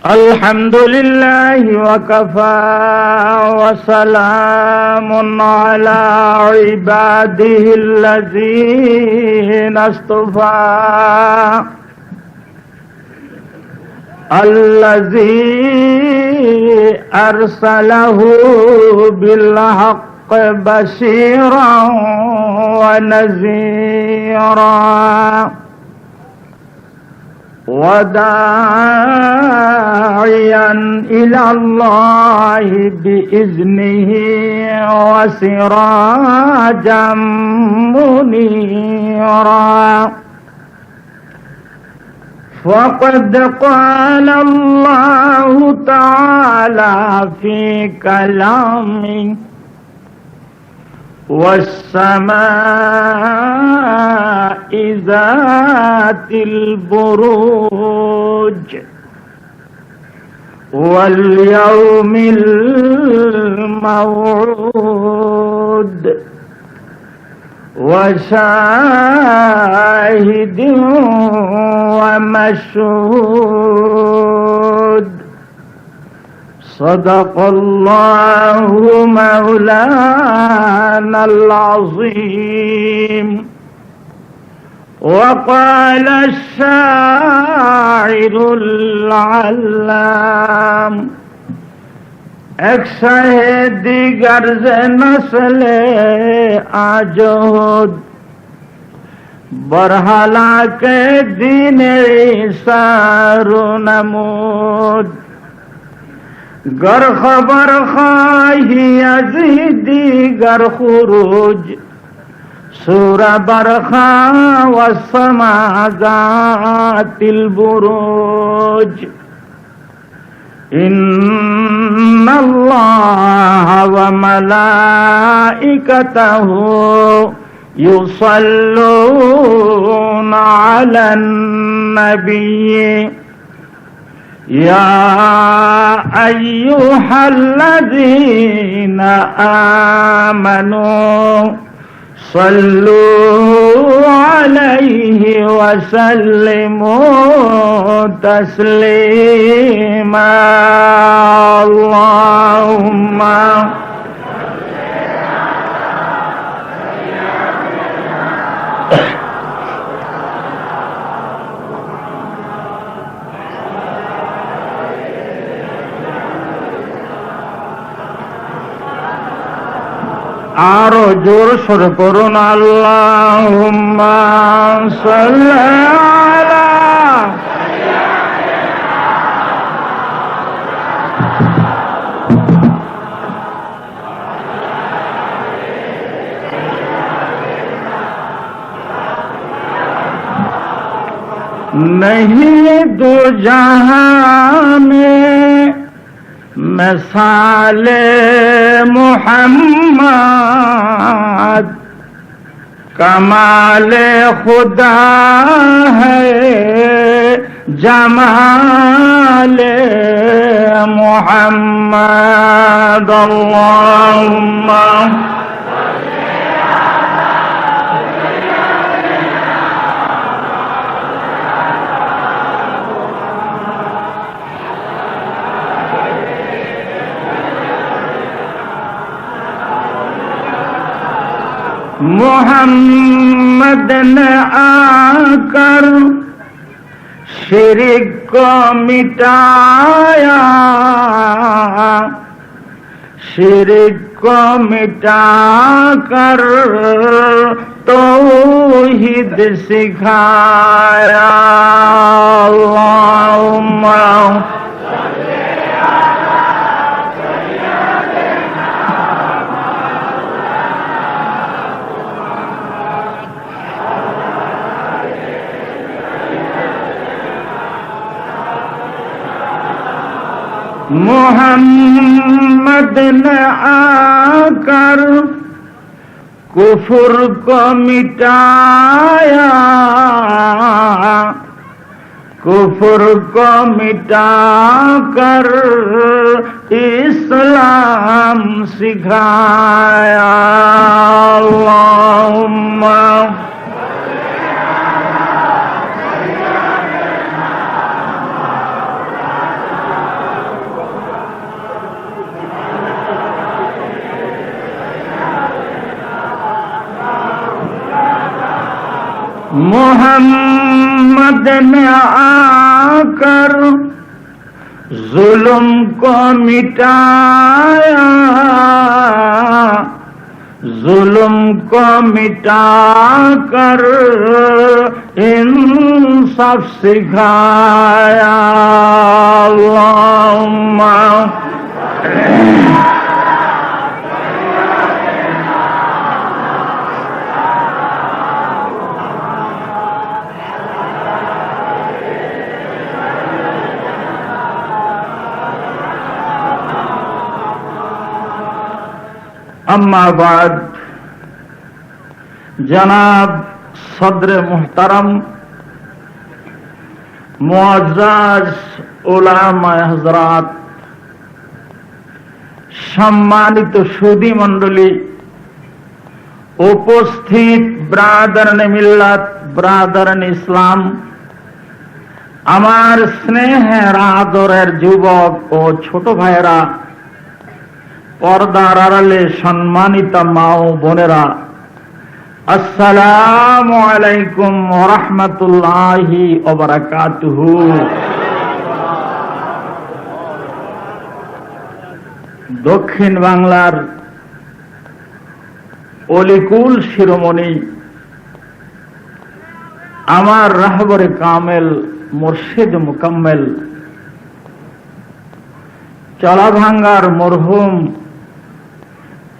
الحمد لله وكفى وسلام على عباده الذين اصطفى الذي أرسله بالحق بشيرا ونذيرا وداعيا إلى الله بإذنه وسراجا منيرا فقد قال الله تعالى في كلامه والسماء ذات البروج واليوم الموعود وشاهد ومشهود صدق الله مولانا العظيم وقال الشاعر العلام ایک شاہ دیگر نسل آجود برحلا کے دین سار نمود گر خبر خواہی ازیدی گر خروج سورہ برخا والسماء ذات البروج ان اللہ وملائکتہ یصلون علی النبی یا ایہا الذین آمنوا صلوا علیہ وسلموا تسلیما اللہم আরো জোর সোর করুন আল্লাহুম্মা সাল্লি আলা नहीं दो जहां में मिसाले मुहम्मद कमाले खुदा है जमाले मुहम्मद अल्लाहुम्मा मोहम्मद ने आकर शिरक को मिटाया शिरक को मिटाकर तौहीद सिखाया अल्लाहुम्मा मोहम्मद ने आकर कुफर को मिटाया कुफर को मिटाकर इस्लाम सिखाया अल्लाहुम्मा मोहम्मद ने आकर जुल्म को मिटाया, जुल्म को मिटाकर इंसाफ सिखाया। अल्लाहुम्मा अम्मा बाद, जनाब सदर मुहतरम मुअज़्ज़ज़ उलामा हज़रात, सम्मानित सुधी मंडली, उपस्थित ब्रादरन मिल्लत, ब्रादरन इस्लाम, आमार स्नेहेर आदरेर जुबक ओ छोटो भाइरा, पर्दार आড়ালে सम्मानित मा ओ बोनेरा, अस्सलामु आलैकुम व रहमतुल्लाहि व बाराकातुहु। दक्षिण बांगलार अलिकुल शिरोमणि आमार राहबरे कामेल मुर्शिद मुकम्मेल चलाभांगार मरहुम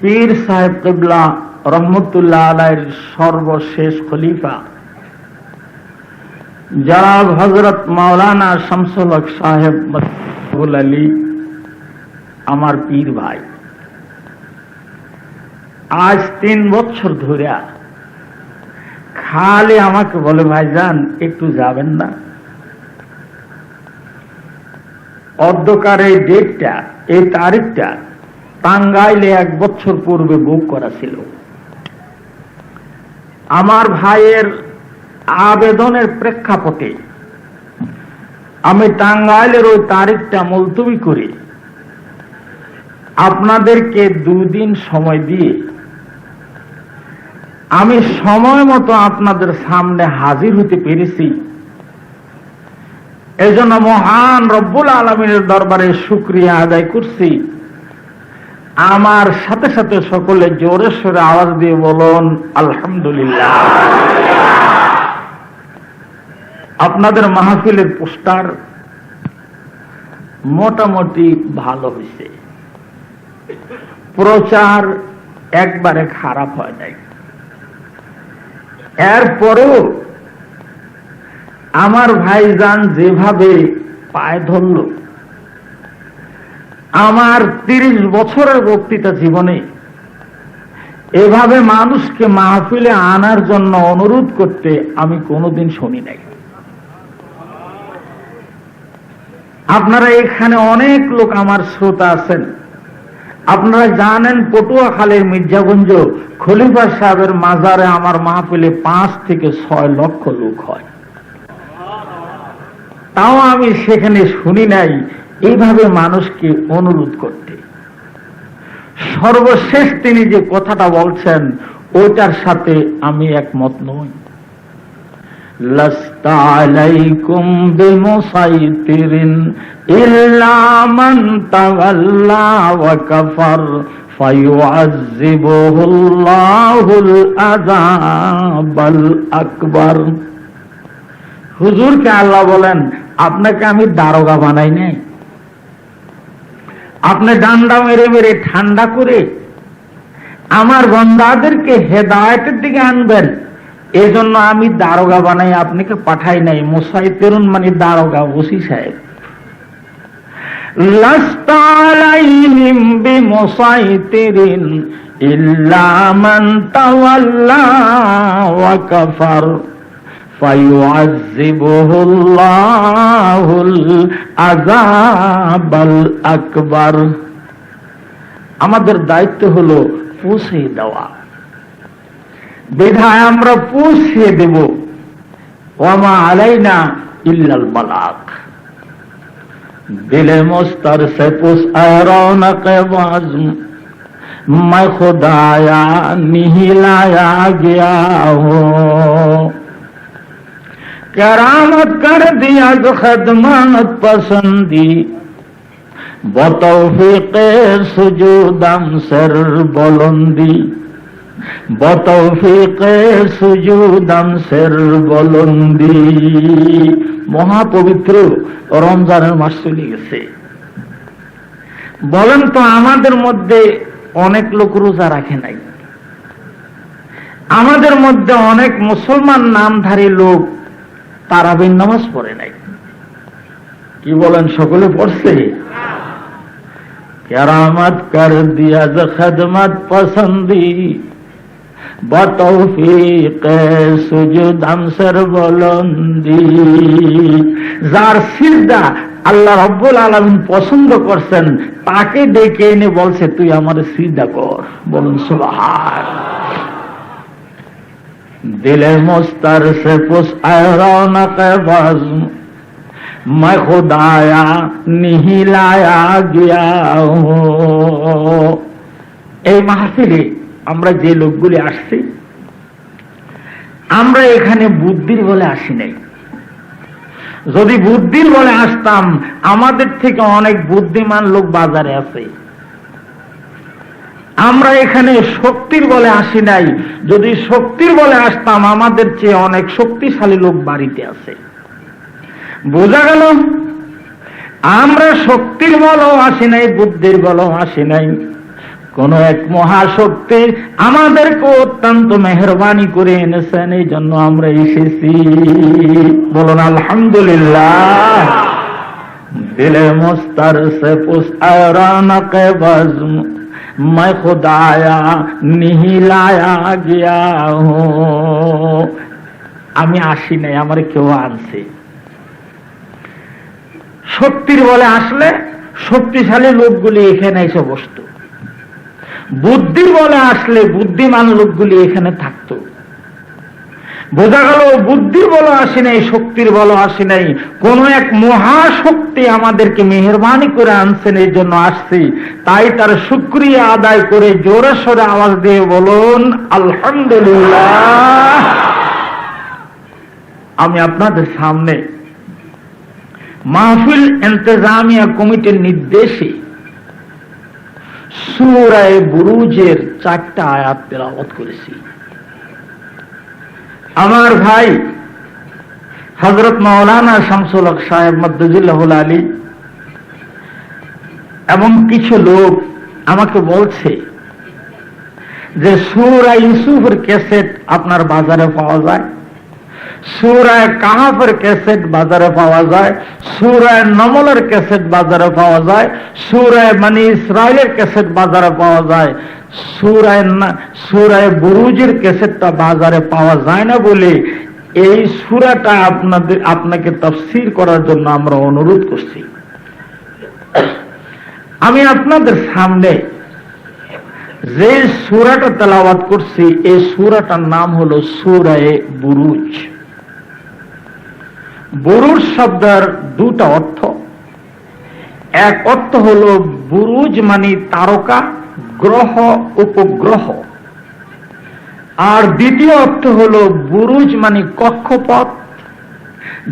पीर साहेब किबला रहमतुल्लाह आलैहिर सर्वशेष खलीफा जनाब हजरत मौलाना शमसुल हक साहेब मदहुल अली आमार पीर भाई, आज 3 বছর ধরে খালি আমাকে বলে ভাইজান একটু যাবেন না। অর্ধকার এই ডেটটা, এই তারিখটা টাঙ্গাইলে 1 বছর পূর্বে বুক করা ছিল। আমার ভাইয়ের আবেদনের প্রেক্ষাপটে আমি টাঙ্গাইলের ওই তারিখটা মুলতবি করে আপনাদেরকে 2 দিন সময় দিয়ে আমি সময় মতো আপনাদের সামনে হাজির হতে পেরেছি। এজন্য মহান রব্বুল আলামিনের দরবারে শুকরিয়া আদায় করছি। আমার সাথে সাথে সকলে জোরে সোরে আওয়াজ দিয়ে বলুন আলহামদুলিল্লাহ। আপনাদের মাহফিলের পোস্টার মোটামুটি ভালো হয়েছে, প্রচার একবারে খারাপ হয় নাই। এরপরেও আমার ভাইজান যেভাবে পায়ে ধরল, আমার 30 বছরের বক্তৃতা জীবনে এভাবে মানুষকে মাহফিলে আনার জন্য অনুরোধ করতে আমি কোনোদিন শুনি নাই। আপনারা এখানে অনেক লোক আমার শ্রোতা আছেন, আপনারা জানেন পটুয়াখালীর মির্জাগঞ্জ খলিফা সাহেবের মাজারে আমার মাহফিলে 5 থেকে 6 লক্ষ লোক হয়। তাও আমি সেখানে শুনি নাই এইভাবে মানুষকে অনুরোধ করতে। সর্বশেষ তিনি যে কথাটা বলছেন ওটার সাথে আমি একমত নই। লাস্তা আলাইকুম বিমুসাইতিরিন ইল্লা মান তাওয়াল্লা ওয়া কাফার ফায়ুআযযিবুহুল্লাহুল আযাবাল আকবার। হুজুরকে আল্লাহ বলেন, আপনাকে আমি দারোগা বানাই নাই, আপনি ডান্ডা মেরে মেরে ঠান্ডা করে আমার বান্দাদেরকে হেদায়েতের দিকে আনবেন, এজন্য আমি দারোগা বানাই আপনাকে পাঠাই নাই। মুসাইতিরুন মানে দারোগা, ওসি সাহেব। লাস্তা আলাইহিম বিমুসাইতিরিন ইল্লা মান তাওয়াল্লা ওয়া কাফার ফায়ুআযযিবুহুল্লাহুল আযাবাল আকবার। আমাদের দায়িত্ব হলো পৌঁছে দেওয়া, বিধায় আমরা পৌঁছে দেব। ওয়ামা আলাইনা ইল্লাল বালাগ। দিলে মুস্তার সে পুস রৌনক বাজম मैं खुदाया नहीं लाया गया हूं। करामत कर दिया जो खदमत पसंदी बतौफीक़े सुजूदम सर बुलंदी बतौफीक़े सुजूदम सर बुलंदी। মহাপবিত্র রমজানের মাস চলে গেছে। বলেন তো আমাদের মধ্যে অনেক লোক রোজা রাখে নাই, আমাদের মধ্যে অনেক মুসলমান নামধারী লোক তারাবির নামাজ পড়ে নাই। কি বলেন, সকলে পড়ছে? কেরামত কর দিয়া যে খেদমত পসন্দি বতৌফীকে সুজুদ আমসর বুলন্দি। যার সিজদা আল্লাহ রাব্বুল আলামিন পছন্দ করছেন তাকে ডেকে এনে বলছে তুই আমার সিজদা কর। বলুন সুবহানাল্লাহ। দিলে মুস্তার সে পুছআয়ে রৌনক বজ্ম मैं खुदाया नहीं लाया गया हूं। এই মাহফিলে আমরা যে লোকগুলি আসছি আমরা এখানে বুদ্ধির বলে আসি নাই। যদি বুদ্ধির বলে আসতাম আমাদের থেকে অনেক বুদ্ধিমান লোক বাজারে আছে। আমরা এখানে শক্তির বলে আসি নাই। যদি শক্তির বলে আসতাম আমাদের চেয়ে অনেক শক্তিশালী লোক বাড়িতে আছে। বোঝা গেল আমরা শক্তির বলেও আসি নাই, বুদ্ধির বলেও আসি নাই। কোন এক মহাশক্তি আমাদেরকে অত্যন্ত মেহেরবানি করে এনেছেন, এই জন্য আমরা এসেছি। বলুন আলহামদুলিল্লাহ। দিলে মুস্তার সে পুছআয়ে রৌনক বজ্ম मैं खुदाया नहीं लाया गया हूं। আমি আসি নাই, আমার কেউ আনছে। শক্তির বলে আসলে শক্তিশালী লোকগুলি এখানে এসে বসতো, বুদ্ধির বলে আসলে বুদ্ধিমান লোকগুলি এখানে থাকতো। বোঝা গেল বুদ্ধির বলে আসি নাই, শক্তির বলে আসি নাই। কোন এক মহাশক্তি আমাদেরকে মেহেরবানি করে আনছেন, এই জন্য আসছি। তাই তার শুকরিয়া আদায় করে জোরে সোরে আওয়াজ দিয়ে বলুন আলহামদুলিল্লাহ। আমি আপনাদের সামনে মাহফিল ইন্তেজামিয়া কমিটির নির্দেশে সূরা বুরুজের 4টা আয়াত তেলাওয়াত করেছি। আমার ভাই হযরত মাওলানা শামসুল হক সাহেব মাদ্দাজিল্লাহুল আলী এবং কিছু লোক আমাকে বলছে যে সূরা ইউসুফের ক্যাসেট আপনার বাজারে পাওয়া যায়, সূরা কাহাফের ক্যাসেট বাজারে পাওয়া যায়, সূরা নমলের ক্যাসেট বাজারে পাওয়া যায়, সূরা বনী ইসরাইলের ক্যাসেট বাজারে পাওয়া যায়, সূরা বুরুজের ক্যাসেটটা বাজারে পাওয়া যায় না বলে এই সূরাটা আপনাকে তাফসীর করার জন্য আমরা অনুরোধ করছি। আমি আপনাদের সামনে যে সূরাটা তেলাওয়াত করছি এই সূরাটার নাম হলো সূরা বুরুজ। বুরুজ শব্দের দুটা অর্থ। এক অর্থ হলো বুরুজ মানে তারকা, গ্রহ, উপগ্রহ। আর দ্বিতীয় অর্থ হলো বুরুজ মানে কক্ষপথ,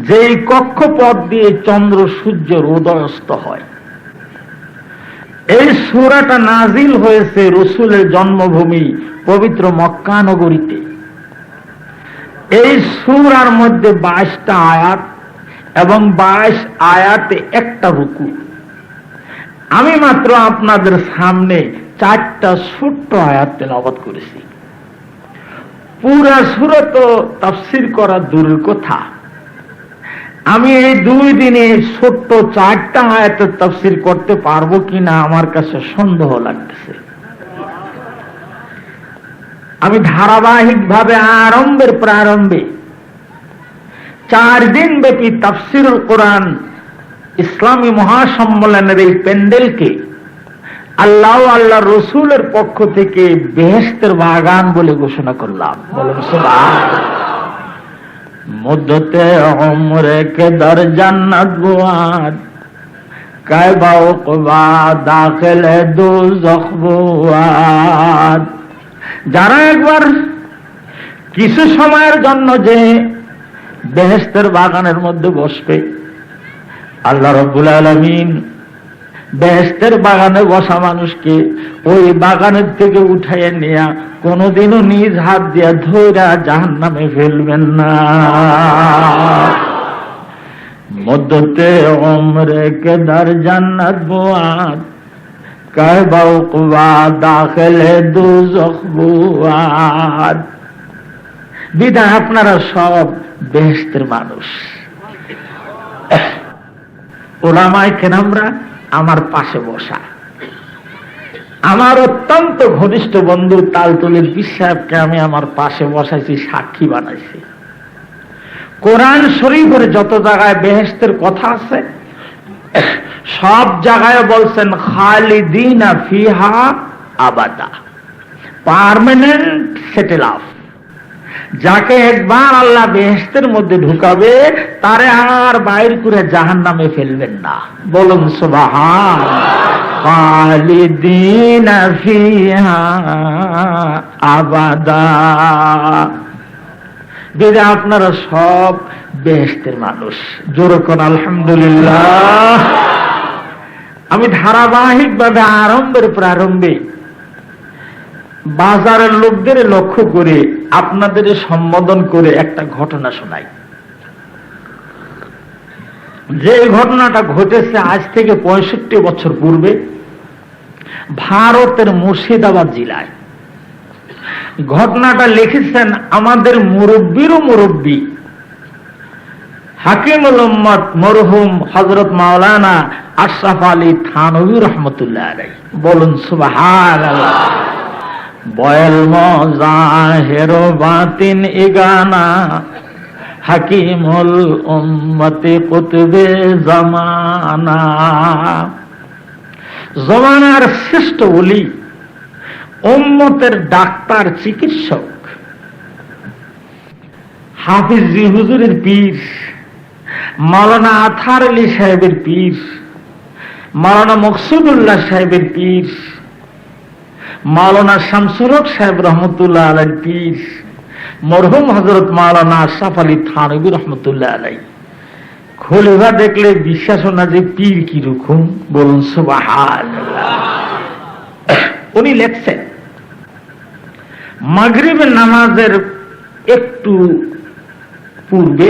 যেই কক্ষপথ দিয়ে চন্দ্র সূর্যের উদয় অস্ত হয়। এই সূরাটা নাজিল হয়েছে রাসূলের জন্মভূমি পবিত্র মক্কা নগরীতে। এই সূরার মধ্যে 22টা আয়াত এবং 22 আয়াতে একটা রুকু। আমি মাত্র আপনাদের সামনে 4টা ছোট্ট আয়াত তেলাওয়াত করেছি। পুরা সূরা তো তাফসীর করা দূরের কথা, আমি এই 2 দিনে ছোট্ট 4টা আয়াতের তাফসীর করতে পারবো কিনা আমার কাছে সন্দেহ লাগতেছে। আমি ধারাবাহিকভাবে প্রারম্ভে 4 দিন ব্যাপী তাফসীরুল কোরআন ইসলামী মহাসম্মেলনের এই প্যান্ডেলকে আল্লাহ আল্লাহ রসুলের পক্ষ থেকে বেহেশতের বাগান বলে ঘোষণা করলাম। বলুন সুবহানাল্লাহ। মুদ্দতে উমরে কে দর জান্নাত বুয়াদ কায়বা উকবা দাখিলে দোজখ বুয়াদ। যারা একবার কিছু সময়ের জন্য যে বেহেশতের বাগানের মধ্যে বসবে। আল্লাহ রাব্বুল আলামিন বেহেশতের বাগানে বসা মানুষকে ওই বাগানের থেকে উঠাইয়া নিয়া কোনদিনও নিজ হাত দিয়া ধইরা জাহান্নামে ফেলবেন না। মদ্দতে উমরে কে দার জান্নাত বুয়াদ কাবা উকবা দাখিলে দুজখ বুয়াদ। বিধায় আপনারা সব বেহেশতের মানুষ। ওলামায়ে কেরামরা আমার পাশে বসা, আমার অত্যন্ত ঘনিষ্ঠ বন্ধু তালতলির পীর সাহেবকে আমি আমার পাশে বসাইছি, সাক্ষী বানাইছি। কোরআন শরীফের যত জায়গায় বেহেশতের কথা আছে সব জায়গায় বলছেন খালিদিনা ফিহা আবাদা, পার্মানেন্ট সেটেল অফ। যাকে একবার আল্লাহ বেহেশতের মধ্যে ঢুকাবে তারে আর বাইর করে জাহান্নামে ফেলবেন না। বলুন সুবহানাল্লাহ। খালিদিনা ফিহা আবাদা। বেদে আপনারা সব বেহেশতের মানুষ। জোরে কোন আলহামদুলিল্লাহ। আমি ধারাবাহিকভাবে প্রারম্ভে বাজারের লোকদের লক্ষ্য করে আপনাদের সম্বোধন করে একটা ঘটনা শোনাই। যে ঘটনাটা ঘটেছে আজ থেকে 65 বছর পূর্বে ভারতের মুর্শিদাবাদ জেলায়। ঘটনাটা লিখেছেন আমাদের মুরব্বীরও মুরব্বী হাকিমুল উম্মত মরহুম হযরত মাওলানা আশরাফ আলী থানভী রাহমাতুল্লাহ আলাইহি। বলুন সুবহানাল্লাহ। বয়াল মুজাহির বাতিন ইগানা হাকিমুল উম্মতি কুতুবে জামানা। জমানার শ্রেষ্ঠ ওলি, উম্মতের ডাক্তার, চিকিৎসক, হাফিজ জি হুজুরের পীর, মাওলানা আথার আলী সাহেবের পীর, মাওলানা মকসুদুল্লাহ সাহেবের পীর, মাওলানা শামসুল হক সাহেব রহমতুল্লাহ আলাইহির পীর, মরহুম হযরত মাওলানা আশরাফ আলী থানভী রহমতুল্লাহ আলাইহি। খলিফা দেখলে বিশ্বাস না যে পীর কিরকম। বলুন সুবহানাল্লাহ। উনি লেখছেন মাগরিবের নামাজের একটু পূর্বে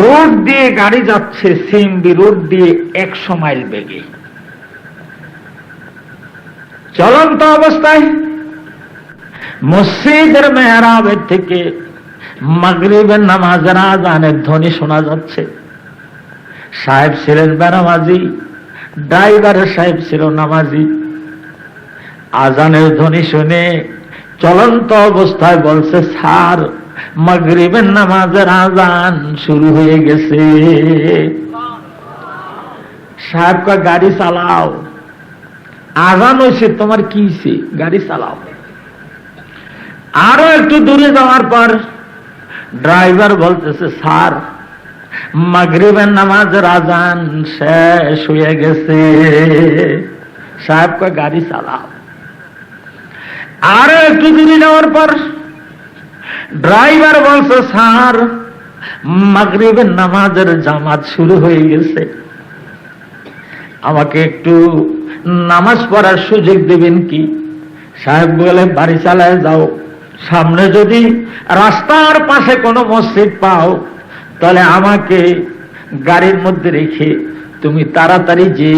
রোড দিয়ে গাড়ি যাচ্ছে, সিএমবি রোড দিয়ে 100 মাইল বেগে। চলন্ত অবস্থায় মসজিদের মেহরাবের থেকে মাগরিবের নামাজের আযানের ধ্বনি শোনা যাচ্ছে। সাহেব ছিলেন বেনামাজি, ড্রাইভারের সাহেব ছিল নামাজি। আযানের ধ্বনি শুনে চলন্ত অবস্থায় বলছে, স্যার মাগরিবের নামাজের আযান শুরু হয়ে গেছে। সাহেব কয় গাড়ি চালাও, আযান হয়েছে, তোমার কি হয়েছে, গাড়ি চালাও। আরো একটু দূরে যাওয়ার পর ড্রাইভার বলতেছে, স্যার মাগরিবের নামাজের আযান শেষ হয়ে গেছে। সাহেব কয় গাড়ি চালাও। আরো একটু দূরে যাওয়ার পর ড্রাইভার বলছে, স্যার মাগরিবের নামাজের জামাত শুরু হয়ে গেছে, আমাকে একটু নামাজ পড়ার সুযোগ দেবেন কি? সাহেব বলে, বাড়ি চালায় যাও, সামনে যদি রাস্তার পাশে কোনো মসজিদ পাও তাহলে আমাকে গাড়ির মধ্যে রেখে তুমি তাড়াতাড়ি যে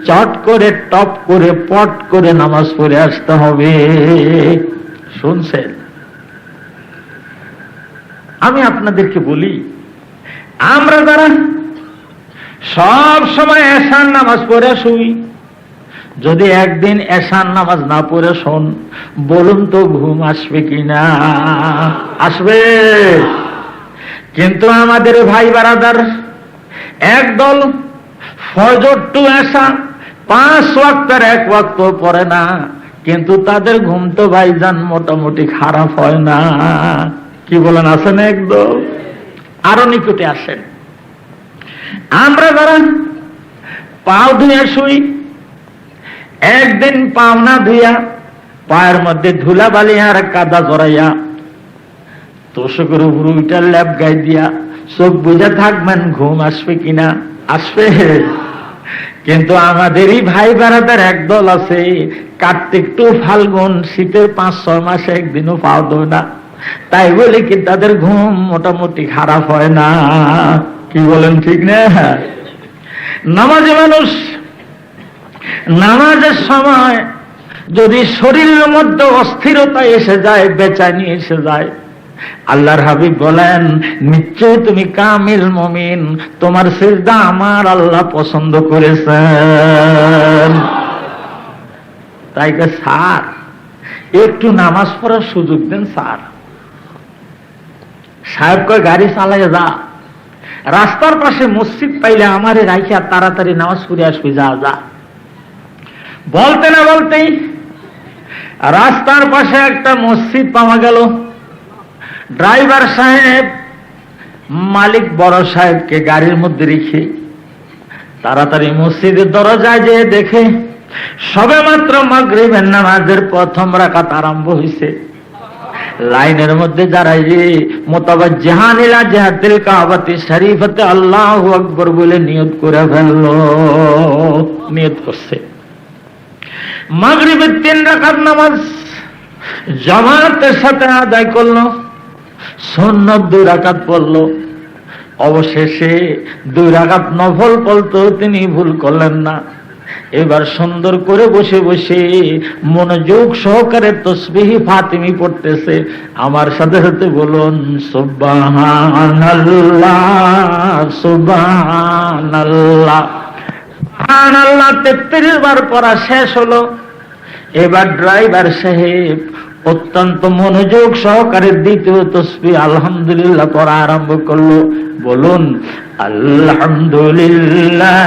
চট করে টপ করে পট করে নামাজ পড়ে আসতে হবে। শুনছেন? আমি আপনাদেরকে বলি, আমরা যারা সব সময় এশার নামাজ পড়ে শুই, যদি একদিন এশার নামাজ না পড়ে শোন, বলুন তো ঘুম আসবে কিনা? আসবে। কিন্তু আমাদের ভাই বারাদার একদল ফজর টু এশা 5 ওয়াক্তের 1 ওয়াক্ত পড়ে না, কিন্তু তাদের ঘুম তো ভাইজান মোটামুটি খারাপ হয় না। কি বলেন? আসেন একদম। আরো নিকটে আসেন, আমরা যারা পাও ধুয়ে শুই, একদিন পাও না ধুইয়া পায়ের মধ্যে ধুলা বালি আর কাদা জড়াইয়া তোষকের উপর উইটা ল্যাপ গায়ে দিয়া চোখ বুঝে থাকবেন ঘুম আসবে কিনা, আসবে। কিন্তু আমাদেরই ভাই বেড়াদের একদল আছে, কার্তিক টু ফাল্গুন শীতের 5-6 মাসে একদিনও পাও দেয় না, তাই বলে কি তাদের ঘুম মোটামুটি খারাপ হয় না? কি বলেন, ঠিক না? নামাজি মানুষ নামাজের সময় যদি শরীরের মধ্যে অস্থিরতা এসে যায়, বেচানি এসে যায়, আল্লাহর হাবিব বলেন নিশ্চয় তুমি কামিল মুমিন, তোমার সিজদা আমার আল্লাহ পছন্দ করেছেন। তাই কে স্যার একটু নামাজ পড়ার সুযোগ দেন স্যার। সাহেব কয় গাড়ি চালায় যা, রাস্তার পাশে মসজিদ পাইলে আমারে রাখিয়া তাড়াতাড়ি নামাজ পড়ে আসবি, যা যা। বলতে না বলতেই রাস্তার পাশে একটা মসজিদ পাওয়া গেল। ড্রাইভার সাহেব মালিক বড় সাহেবকে গাড়ির মধ্যে রেখে তাড়াতাড়ি মসজিদের দরজায় যেয়ে দেখে সবে মাত্র মাগরিবের নামাজের প্রথম রাকাত আরম্ভ হয়েছে। লাইনের মধ্যে দাঁড়াইয়ে মুতাওয়াজ্জিহান ইলা জিহাতিল কাবাতি শরীফাতে আল্লাহু আকবার বলে নিয়ত করে ফেলল। নিয়ত করছে মাগরিবের 3 রাকাত নামাজ জামাতের সাথে আদায় করলো, সুন্নত 2 রাকাত পড়লো, অবশেষে 2 রাকাত নফল পড়তো তিনি ভুল করলেন না। এবার সুন্দর করে বসে বসে মনোযোগ সহকারে তসবিহ ফাতিমি পড়তেছে। আমার সাথে সাথে বলুন সুবহানাল্লাহ সুবহানাল্লাহ সুবহানাল্লাহ। 33 বার পড়া শেষ হলো। এবার ড্রাইভার সাহেব অত্যন্ত মনোযোগ সহকারে দ্বিতীয় তসবিহ আলহামদুলিল্লাহ পড়া আরম্ভ করলো। বলুন আলহামদুলিল্লাহ।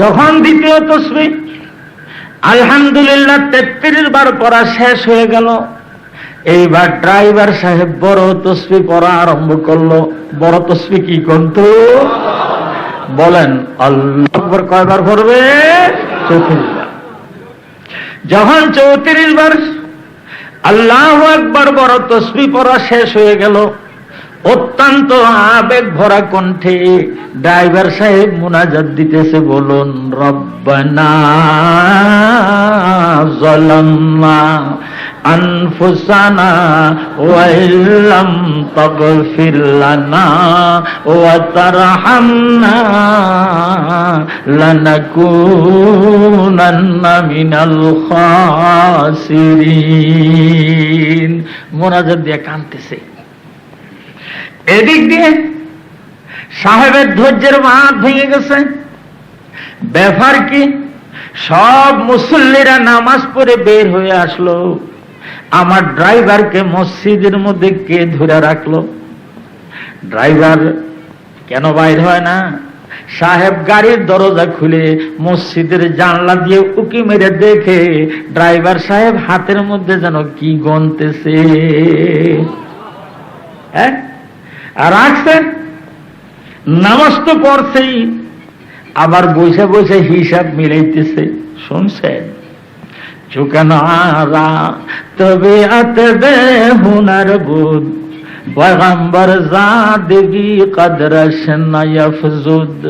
যখন দ্বিতীয় তসবিহ আলহামদুলিল্লাহ 33 বার পড়া শেষ হয়ে গেল, এইবার ড্রাইভার সাহেব বড় তসবিহ পড়া আরম্ভ করলো। বড় তসবিহ কি করত বলেন? আল্লাহু আকবার কয়বার পড়বে? 34 বার। যখন 34 বার আল্লাহু আকবার বড় তসবিহ পড়া শেষ হয়ে গেল, অত্যন্ত আবেগ ভরা কণ্ঠে ড্রাইভার সাহেব মুনাজাত দিতেছে। বলুন রব্বানা যালামনা আনফুসানা ওয়া ইল্লাম তাগফির লানা ওয়া তারহামনা লানাকুনান্না মিনাল খাসিরিন। মুনাজাত দিয়ে কাঁদতেছে। এদিক দিয়ে সাহেবের ধৈর্যের বাঁধ ভেঙে গেছে। ব্যাপার কি? সব মুসল্লিরা নামাজ পড়ে বের হয়ে আসলো, আমার ড্রাইভারকে মসজিদের মধ্যে কে ধরে রাখলো? ড্রাইভার কেন বাইর হয় না? সাহেব গাড়ির দরজা খুলে মসজিদের জানলা দিয়ে উকি মেরে দেখে ড্রাইভার সাহেব হাতের মধ্যে যেন কি গনতেছে। হ্যাঁ, রাখছেন নামাজ তো পড়ছেই, আবার বসে বসে হিসাব মিলাইতেছে। শুনছেন? চুকানারা তবে আতবে হুনার বুদ पैगंबर ज़ादगी कदरश न यफजुद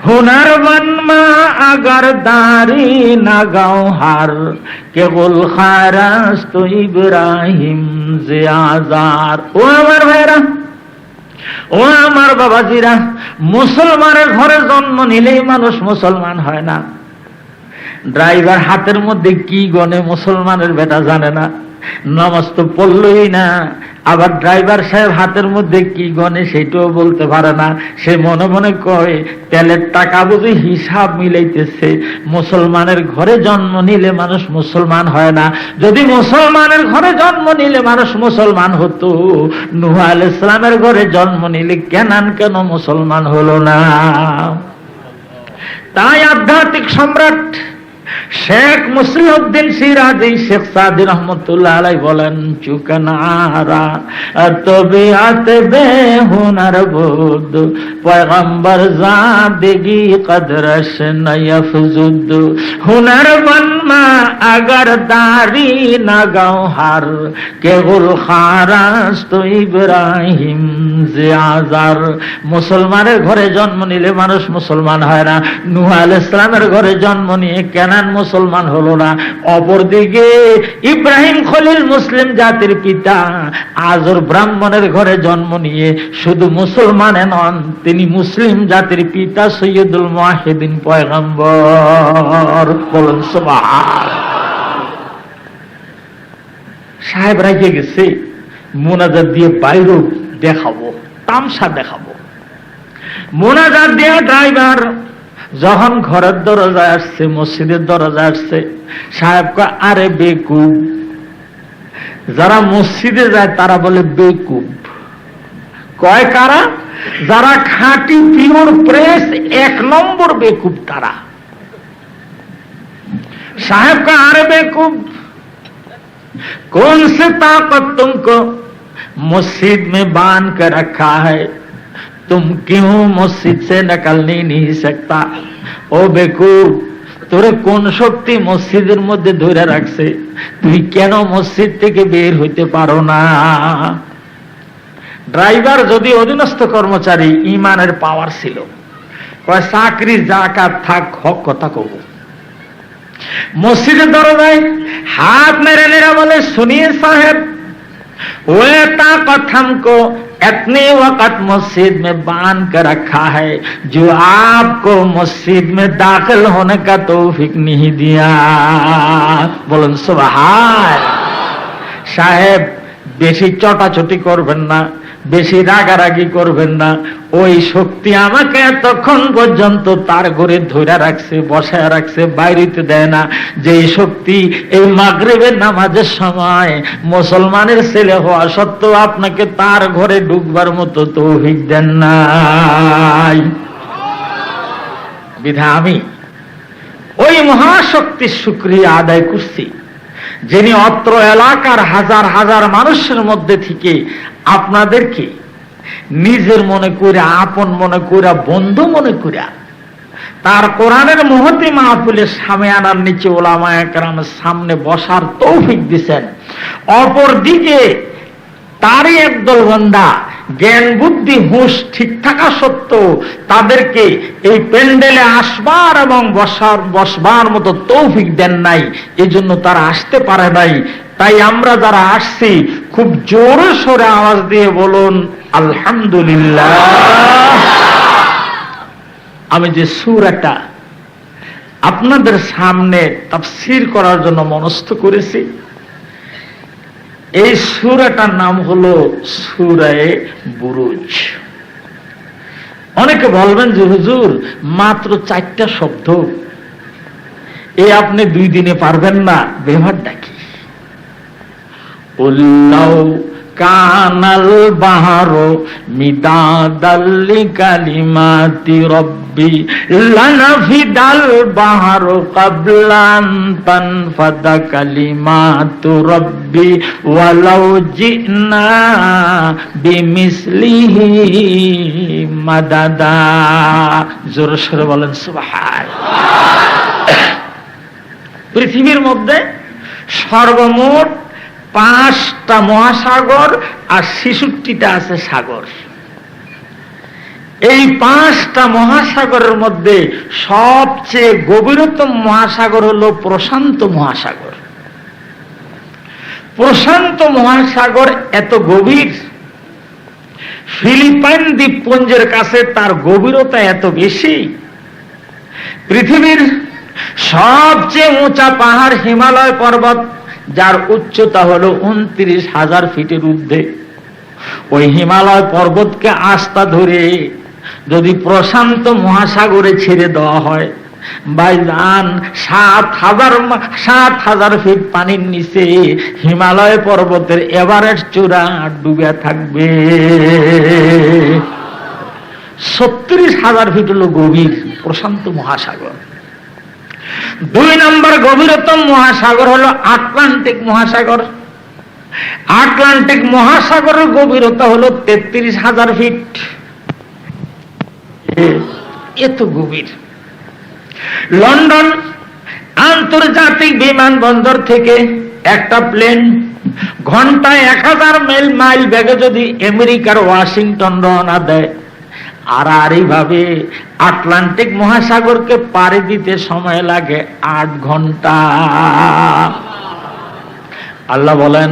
हुनरवन मा अगर दारी न गौहर के गुल खारस तो इब्राहिम ज़ियाज़ार। ओ আমার ভাইরা, ও আমার বাবাজিরা, মুসলমানের ঘরে জন্ম নিলেই মানুষ মুসলমান হয় না। ড্রাইভার হাতের মধ্যে কি গনে মুসলমানের বেটা জানে না, নামাজ তো পড়লই না, আবার ড্রাইভার সাহেব হাতের মধ্যে কি গনে সেটাও বলতে পারে না। সে মনে মনে কয় তেলের টাকা বুঝি হিসাব মিলাইতেছে। মুসলমানের ঘরে জন্ম নিলে মানুষ মুসলমান হয় না। যদি মুসলমানের ঘরে জন্ম নিলে মানুষ মুসলমান হতো, নূহ আলাইহিস সালামের ঘরে জন্ম নিলে কেনান কেন মুসলমান হলো না? তাই আধ্যাত্মিক সম্রাট শেখ মুসলিউদ্দিন সিরাজি শেখ সাদি রহমতুল্লাহ আলাইহি বলেন, চুকনারা তবিয়াত বেহুনার বুদ পয়গম্বর জাদিগি কদরশ নয়ফজুদ হুনর বনমা अगर दारी न गौहर के गुल खारास तो इब्राहिम जे आजार। মুসলমানের ঘরে জন্ম নিলে মানুষ মুসলমান হয় না, নূহ আলাইহিস সালামের ঘরে জন্ম নিয়ে কেনান মুসলমান হলো না। অপরদিকে ইব্রাহিম খলিল মুসলিম জাতির পিতা আজর ব্রাহ্মণের ঘরে জন্ম নিয়ে শুধু মুসলমানে নন, তিনি মুসলিম জাতির পিতা সৈয়দুল মুওয়াহিদিন পয়গম্বর। বলুন সুবহানাল্লাহ। সাহেব রাখিয়ে গেছে, মোনাজাত দিয়ে বাইরেও দেখাবো, তামসা দেখাবো। মোনাজাত দিয়ে ড্রাইভার যখন ঘরের দরজায় আসছে, মসজিদের দরজায় আসছে, সাহেব কয়, আরে বেকুব। যারা মসজিদে যায় তারা বলে বেকুব। কয় কারা? যারা খাঁটি পিওর প্রেস 1 নম্বর বেকুব তারা। साहब का अरे बेवकूफ, कौन सी ताकत तुमको मस्जिद में बांध कर रखा है, तुम क्यों मस्जिद से निकल नहीं सकता? ओ बेवकूफ, তোরে কোন শক্তি মসজিদের মধ্যে ধরে রাখছে, তুই কেন মসজিদ থেকে বের হইতে পারো না? ড্রাইভার যদি অধীনস্থ কর্মচারী, ইমানের পাওয়ার ছিল, কয় চাকরি জাকাত থাক, হক কথা কব। মসজিদের দরজায় हाथ मेरे लेरा बोले, सुनिए साहब, वो ताकत हमको इतने वक्त मस्जिद में बांध कर रखा है जो आपको मस्जिद में दाखिल होने का तौफीक नहीं दिया। बोलन सुभान। साहेब বেশি চটাচটি করবেন না, বেশি রাগারাগি করবেন না। ওই শক্তি আমাকে এতক্ষণ পর্যন্ত তার ঘরে ধরে রাখছে, বসায় রাখছে, বাইরেতে দেয় না। যে শক্তি এই মাগরিবের নামাজের সময় মুসলমানের ছেলে হওয়া সত্ত্বেও আপনাকে তার ঘরে ঢুকবার মতো তৌফিক দেন নাই। বিধায় আমি ওই মহাশক্তির শুকরিয়া আদায় করছি, যিনি অত্র এলাকার হাজার হাজার মানুষের মধ্যে থেকে আপনাদেরকে নিজের মনে করে, আপন মনে করে, বন্ধু মনে করে তার কোরআনের মহতি মাহফিলের সামিয়ানার নিচে উলামায়ে কেরামের সামনে বসার তৌফিক দিয়েছেন। অপর দিকে তারই একদল বান্দা জ্ঞান বুদ্ধি হুঁশ ঠিক থাকা সত্ত্বেও তাদেরকে এই প্যান্ডেলে আসবার এবং বসবার মতো তৌফিক দেন নাই, এজন্য তারা আসতে পারে নাই। তাই আমরা যারা আসছি খুব জোরে সোরে আওয়াজ দিয়ে বলুন আলহামদুলিল্লাহ। আমি যে সূরাটা আপনাদের সামনে তাফসীর করার জন্য মনস্থ করেছি, এই সূরাটার নাম হলো সূরায়ে বুরুজ। অনেকে বলবেন যে হুজুর মাত্র 4টা শব্দ, আপনি 2 দিনে পারবেন না, ব্যাপারটা কি? উল্লাউ কানাল বাহরু মিদাদাল লিকালিমাতি রব্বি লানাফিদাল বাহরু ক্বাবলান তানফাদা কালিমাতু রব্বি ওয়ালাউ জিনা বিমিসলিহি মাদাদা। জোরে সোরে বলেন সুবহানাল্লাহ। পৃথিবীর মধ্যে সর্বমোট 5টা মহাসাগর আর 66টা আছে সাগর। এই 5টা মহাসাগরের মধ্যে সবচেয়ে গভীরতম মহাসাগর হলো প্রশান্ত মহাসাগর। প্রশান্ত মহাসাগর এত গভীর, ফিলিপাইন দ্বীপপুঞ্জের কাছে তার গভীরতা এত বেশি। পৃথিবীর সবচেয়ে উঁচা পাহাড় হিমালয় পর্বত, যার উচ্চতা হলো 29,000 ফিটের ঊর্ধ্বে। ওই হিমালয় পর্বতকে আস্থা ধরে যদি প্রশান্ত মহাসাগরে ছেড়ে দেওয়া হয়, ভাইজান 7,000 ফিট পানির নিচে হিমালয় পর্বতের এভারেস্ট চূড়া ডুবে থাকবে। 36,000 ফিট হলো গভীর প্রশান্ত মহাসাগর। 2 নম্বর গভীরতম মহাসাগর হলো আটলান্টিক মহাসাগর। আটলান্টিক মহাসাগরের গভীরতা হলো 33,000 ফিট। এত গভীর। লন্ডন আন্তর্জাতিক বিমানবন্দর থেকে একটা প্লেন ঘন্টায় 1000 মাইল বেগে যদি আমেরিকার ওয়াশিংটন রওনা দেয়, আর এইভাবে আটলান্টিক মহাসাগরকে পাড়ি দিতে সময় লাগে 8 ঘন্টা। আল্লাহ বলেন,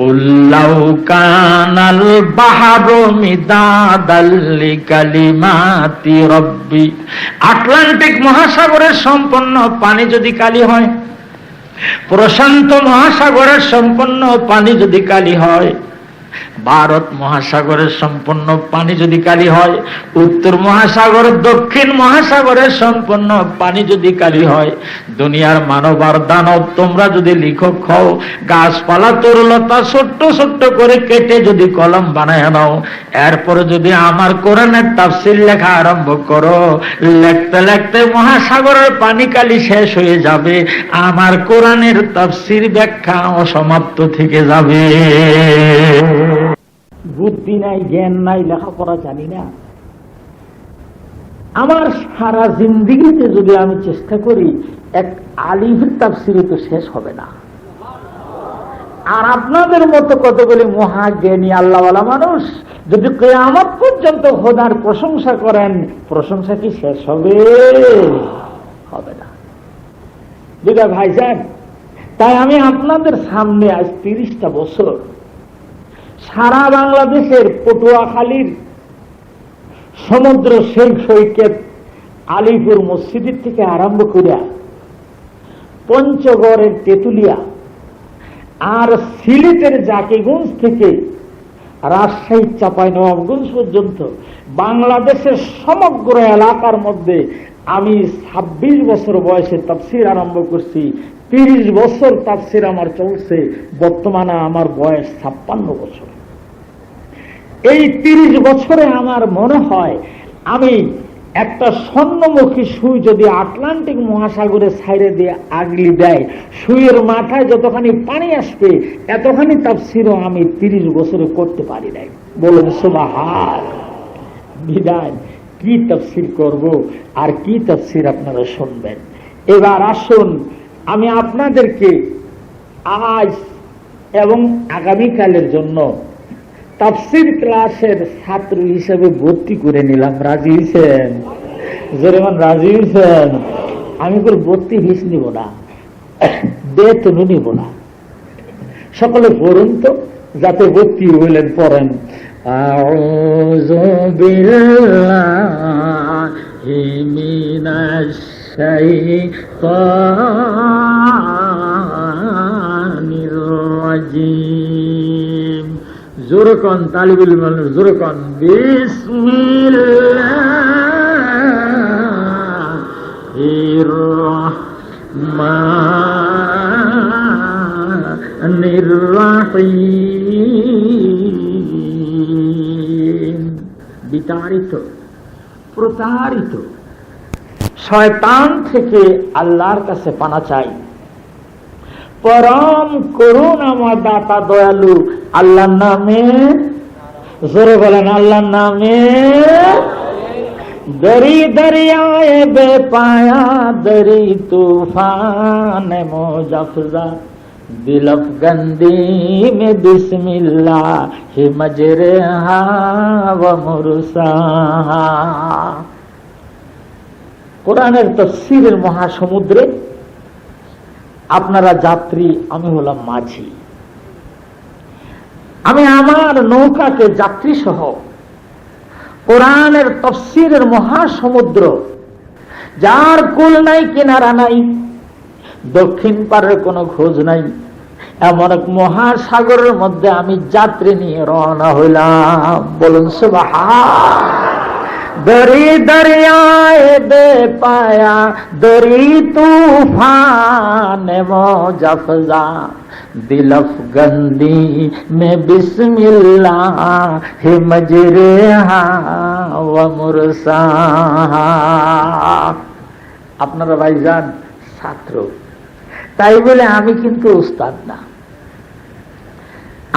উল্লাউ কানাল বাহরু মিদাদাল লিকালিমাতি রাব্বি, আটলান্টিক মহাসাগরের সম্পূর্ণ পানি যদি কালি হয়, প্রশান্ত মহাসাগরের সম্পূর্ণ পানি যদি কালি হয়, ভারত মহাসাগরের সম্পূর্ণ পানি যদি কালি হয়, উত্তর মহাসাগর দক্ষিণ মহাসাগরের সম্পূর্ণ পানি যদি কালি হয়, দুনিয়ার মানব আর দানব তোমরা যদি লেখক হও, গাছপালা তরুলতা ছোট্ট ছোট্ট করে কেটে যদি কলম বানায় নাও, এরপরে যদি আমার কোরআনের তাফসীর লেখা আরম্ভ করো, লিখতে লিখতে মহাসাগরের পানি কালি শেষ হয়ে যাবে, আমার কোরআনের তাফসীর ব্যাখ্যা অসমাপ্ত থেকে যাবে। বুদ্ধি নাই, জ্ঞান নাই, লেখাপড়া জানি না। আমার সারা জিন্দেগিতে যদি আমি চেষ্টা করি, এক আলিফের তাফসীরে তো শেষ হবে না। আর আপনাদের মতো কতগুলি মহাজ্ঞানী আল্লাহওয়ালা মানুষ যদি কিয়ামত পর্যন্ত খোদার প্রশংসা করেন, প্রশংসা কি শেষ হবে? হবে না। দুটা ভাইজান, তাই আমি আপনাদের সামনে আজ 30টা বছর সারা বাংলাদেশের পটুয়াখালীর সমুদ্র সৈকত আলিপুর মসজিদের থেকে আরম্ভ করে পঞ্চগড়ের তেতুলিয়া আর সিলেটের জাকিগঞ্জ থেকে রাজশাহী চাঁপাইনবাবগঞ্জ পর্যন্ত বাংলাদেশের সমগ্র এলাকার মধ্যে আমি 26 বছর বয়সে তাফসীর আরম্ভ করছি। 30 বছর তাফসীর আমার চলছে, বর্তমানে আমার বয়স 56 বছর। এই 30 বছরে আমার মনে হয় আমি একটা স্বর্ণমুখী সুই যদি আটলান্টিক মহাসাগরে ছাইরে দিয়ে আগলি দেয়, সুইয়ের মাথায় যতখানি পানি আসবে এতখানি তাফসীরও আমি 30 বছরে করতে পারি নাই। বলুন সুবহান। বিদায় কি তাফসীর করব আর কি তাফসীর আপনারা শুনবেন। এবার আসুন আমি আপনাদেরকে আজ এবং আগামীকালের জন্য তাফসীর ক্লাসের ছাত্র হিসেবে ভর্তি করে নিলাম। রাজি হয়েছেন? যেমন রাজি হয়েছেন? আমি কোনো ভর্তি ফিস নিব না, বেতনও নিব না। সকলে পড়ুন তো, যাতে ভর্তি হইলেন পড়েন। আউযু বিল্লাহি মিনাশ শাইতানির রাজিম। জোরকন তালিবুল মানুষ, জোরকন বিসমিল্লাহির রাহমানির রাহিম। বিতাড়িত, প্রতারিত শয়তান থেকে আল্লাহর কাছে পানা চাই। পরম করুণাময় দাতা দয়ালু আল্লাহর নামে, জোরে বলেন আল্লাহর নামে। দরি দরিয়ায়ে বেপায়া দরি তूफान मोजफ्जा दिल अफगंदी में बिस्मिल्लाह मजरेहा व मुरसाहा। কোরআনের তাফসীরের মহাসমুদ্রে আপনারা যাত্রী, আমি হলাম মাঝি। আমি আমার নৌকাকে যাত্রী সহ কোরআনের তাফসীরের মহাসমুদ্র, যার কুল নাই কিনারা নাই, দক্ষিণ পারের কোনো খোঁজ নাই, এমন এক মহাসাগরের মধ্যে আমি যাত্রী নিয়ে রওনা হইলাম। বলুন সুবহান। दरी दरियाए दे पाया दरी तूफान मोजफ्जा दिल अफगंदी में बिस्मिल्लाह मजरेहा व मुरसाहा। আপনারা ভাইজান ছাত্র, তাই বলে আমি কিন্তু উস্তাদ না।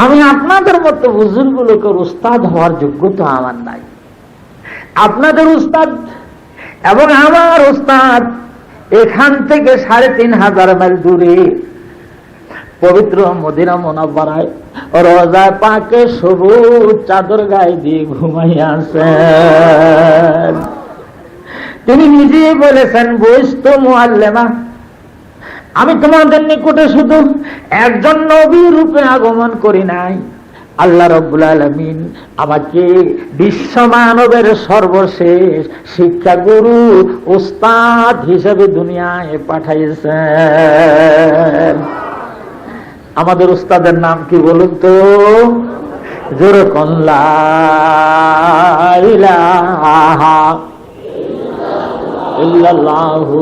আমি আপনাদের মতো বুজুর্গগুলোকে উস্তাদ হওয়ার যোগ্যতা আমার নাই। আপনাদের উস্তাদ এবং আমার উস্তাদ এখান থেকে ৩,৫০০ মাইল দূরে পবিত্র মদিনা মুনাওয়ারায় রওজা পাকে সবুজ চাদর গায়ে দিয়ে ঘুমাইয়াছেন। তিনি নিজেই বলেছেন, বৈস্ত মুআল্লিমা, আমি তোমাদের নিকটে শুধু একজন নবী রূপে আগমন করি নাই, আল্লাহ রাব্বুল আলামিন আমাকে বিশ্ব মানবের সর্বশেষ শিক্ষা গুরু উস্তাদ হিসেবে দুনিয়ায় পাঠাইছেন। আমাদের উস্তাদের নাম কি বলুন তো? জোরে কোন লা ইলাহা ইল্লাল্লাহু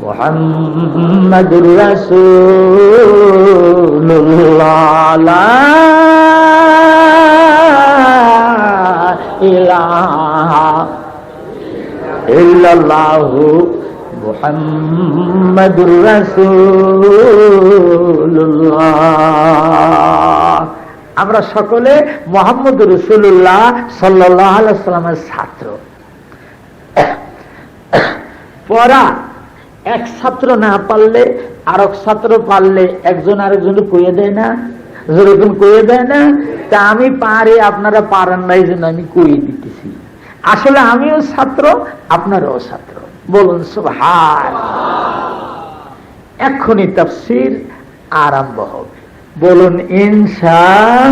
মুহাম্মাদুর রাসূলুল্লাহ, লা ইলাহা ইল্লাল্লাহু মুহাম্মাদুর রাসূলুল্লাহ। আমরা সকলে মুহাম্মদুর রাসূলুল্লাহ সাল্লাল্লাহু আলাইহি ওয়াসাল্লামের ছাত্র। পড়া এক ছাত্র না পারলে আরেক ছাত্র পারলে একজন আরেকজনকে কইয়ে দেয় না, যেরকম কইয়ে দেয় না। তা আমি পারি, আপনারা পারেন না, এই জন্য আমি কইয়ে দিতেছি। আসলে আমিও ছাত্র, আপনারাও ছাত্র। বলুন সুবহানাল্লাহ। এখনই তাফসীর আরম্ভ হবে। বলুন ইনশাআল্লাহ।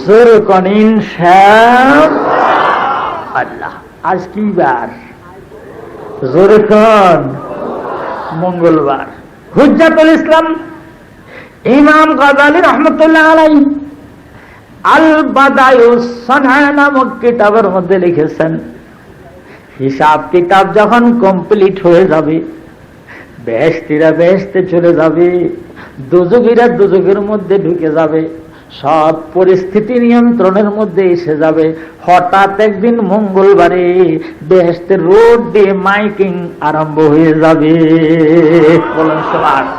জোরে কোন ইনশাআল্লাহ। আজ কি বার? জোরে কোন? মঙ্গলবার। হুজ্জাতুল ইসলাম ইমাম গাযালী রাহমাতুল্লাহ আলাইহি আল বাদায়ুস সানআ নামক কিতাবের মধ্যে লিখেছেন, হিসাব কিতাব যখন কমপ্লিট হয়ে যাবে, বেহেশতীরা বেহেশতে চলে যাবে, দোজখীরা দোজখের মধ্যে ঢুকে যাবে, সব পরিস্থিতি নিয়ন্ত্রণের মধ্যে এসে যাবে, হঠাৎ একদিন মঙ্গলবারে বেহেশতের রোড দিয়ে মাইকিং আরম্ভ হয়ে যাবে। বলেন সুবহানাল্লাহ।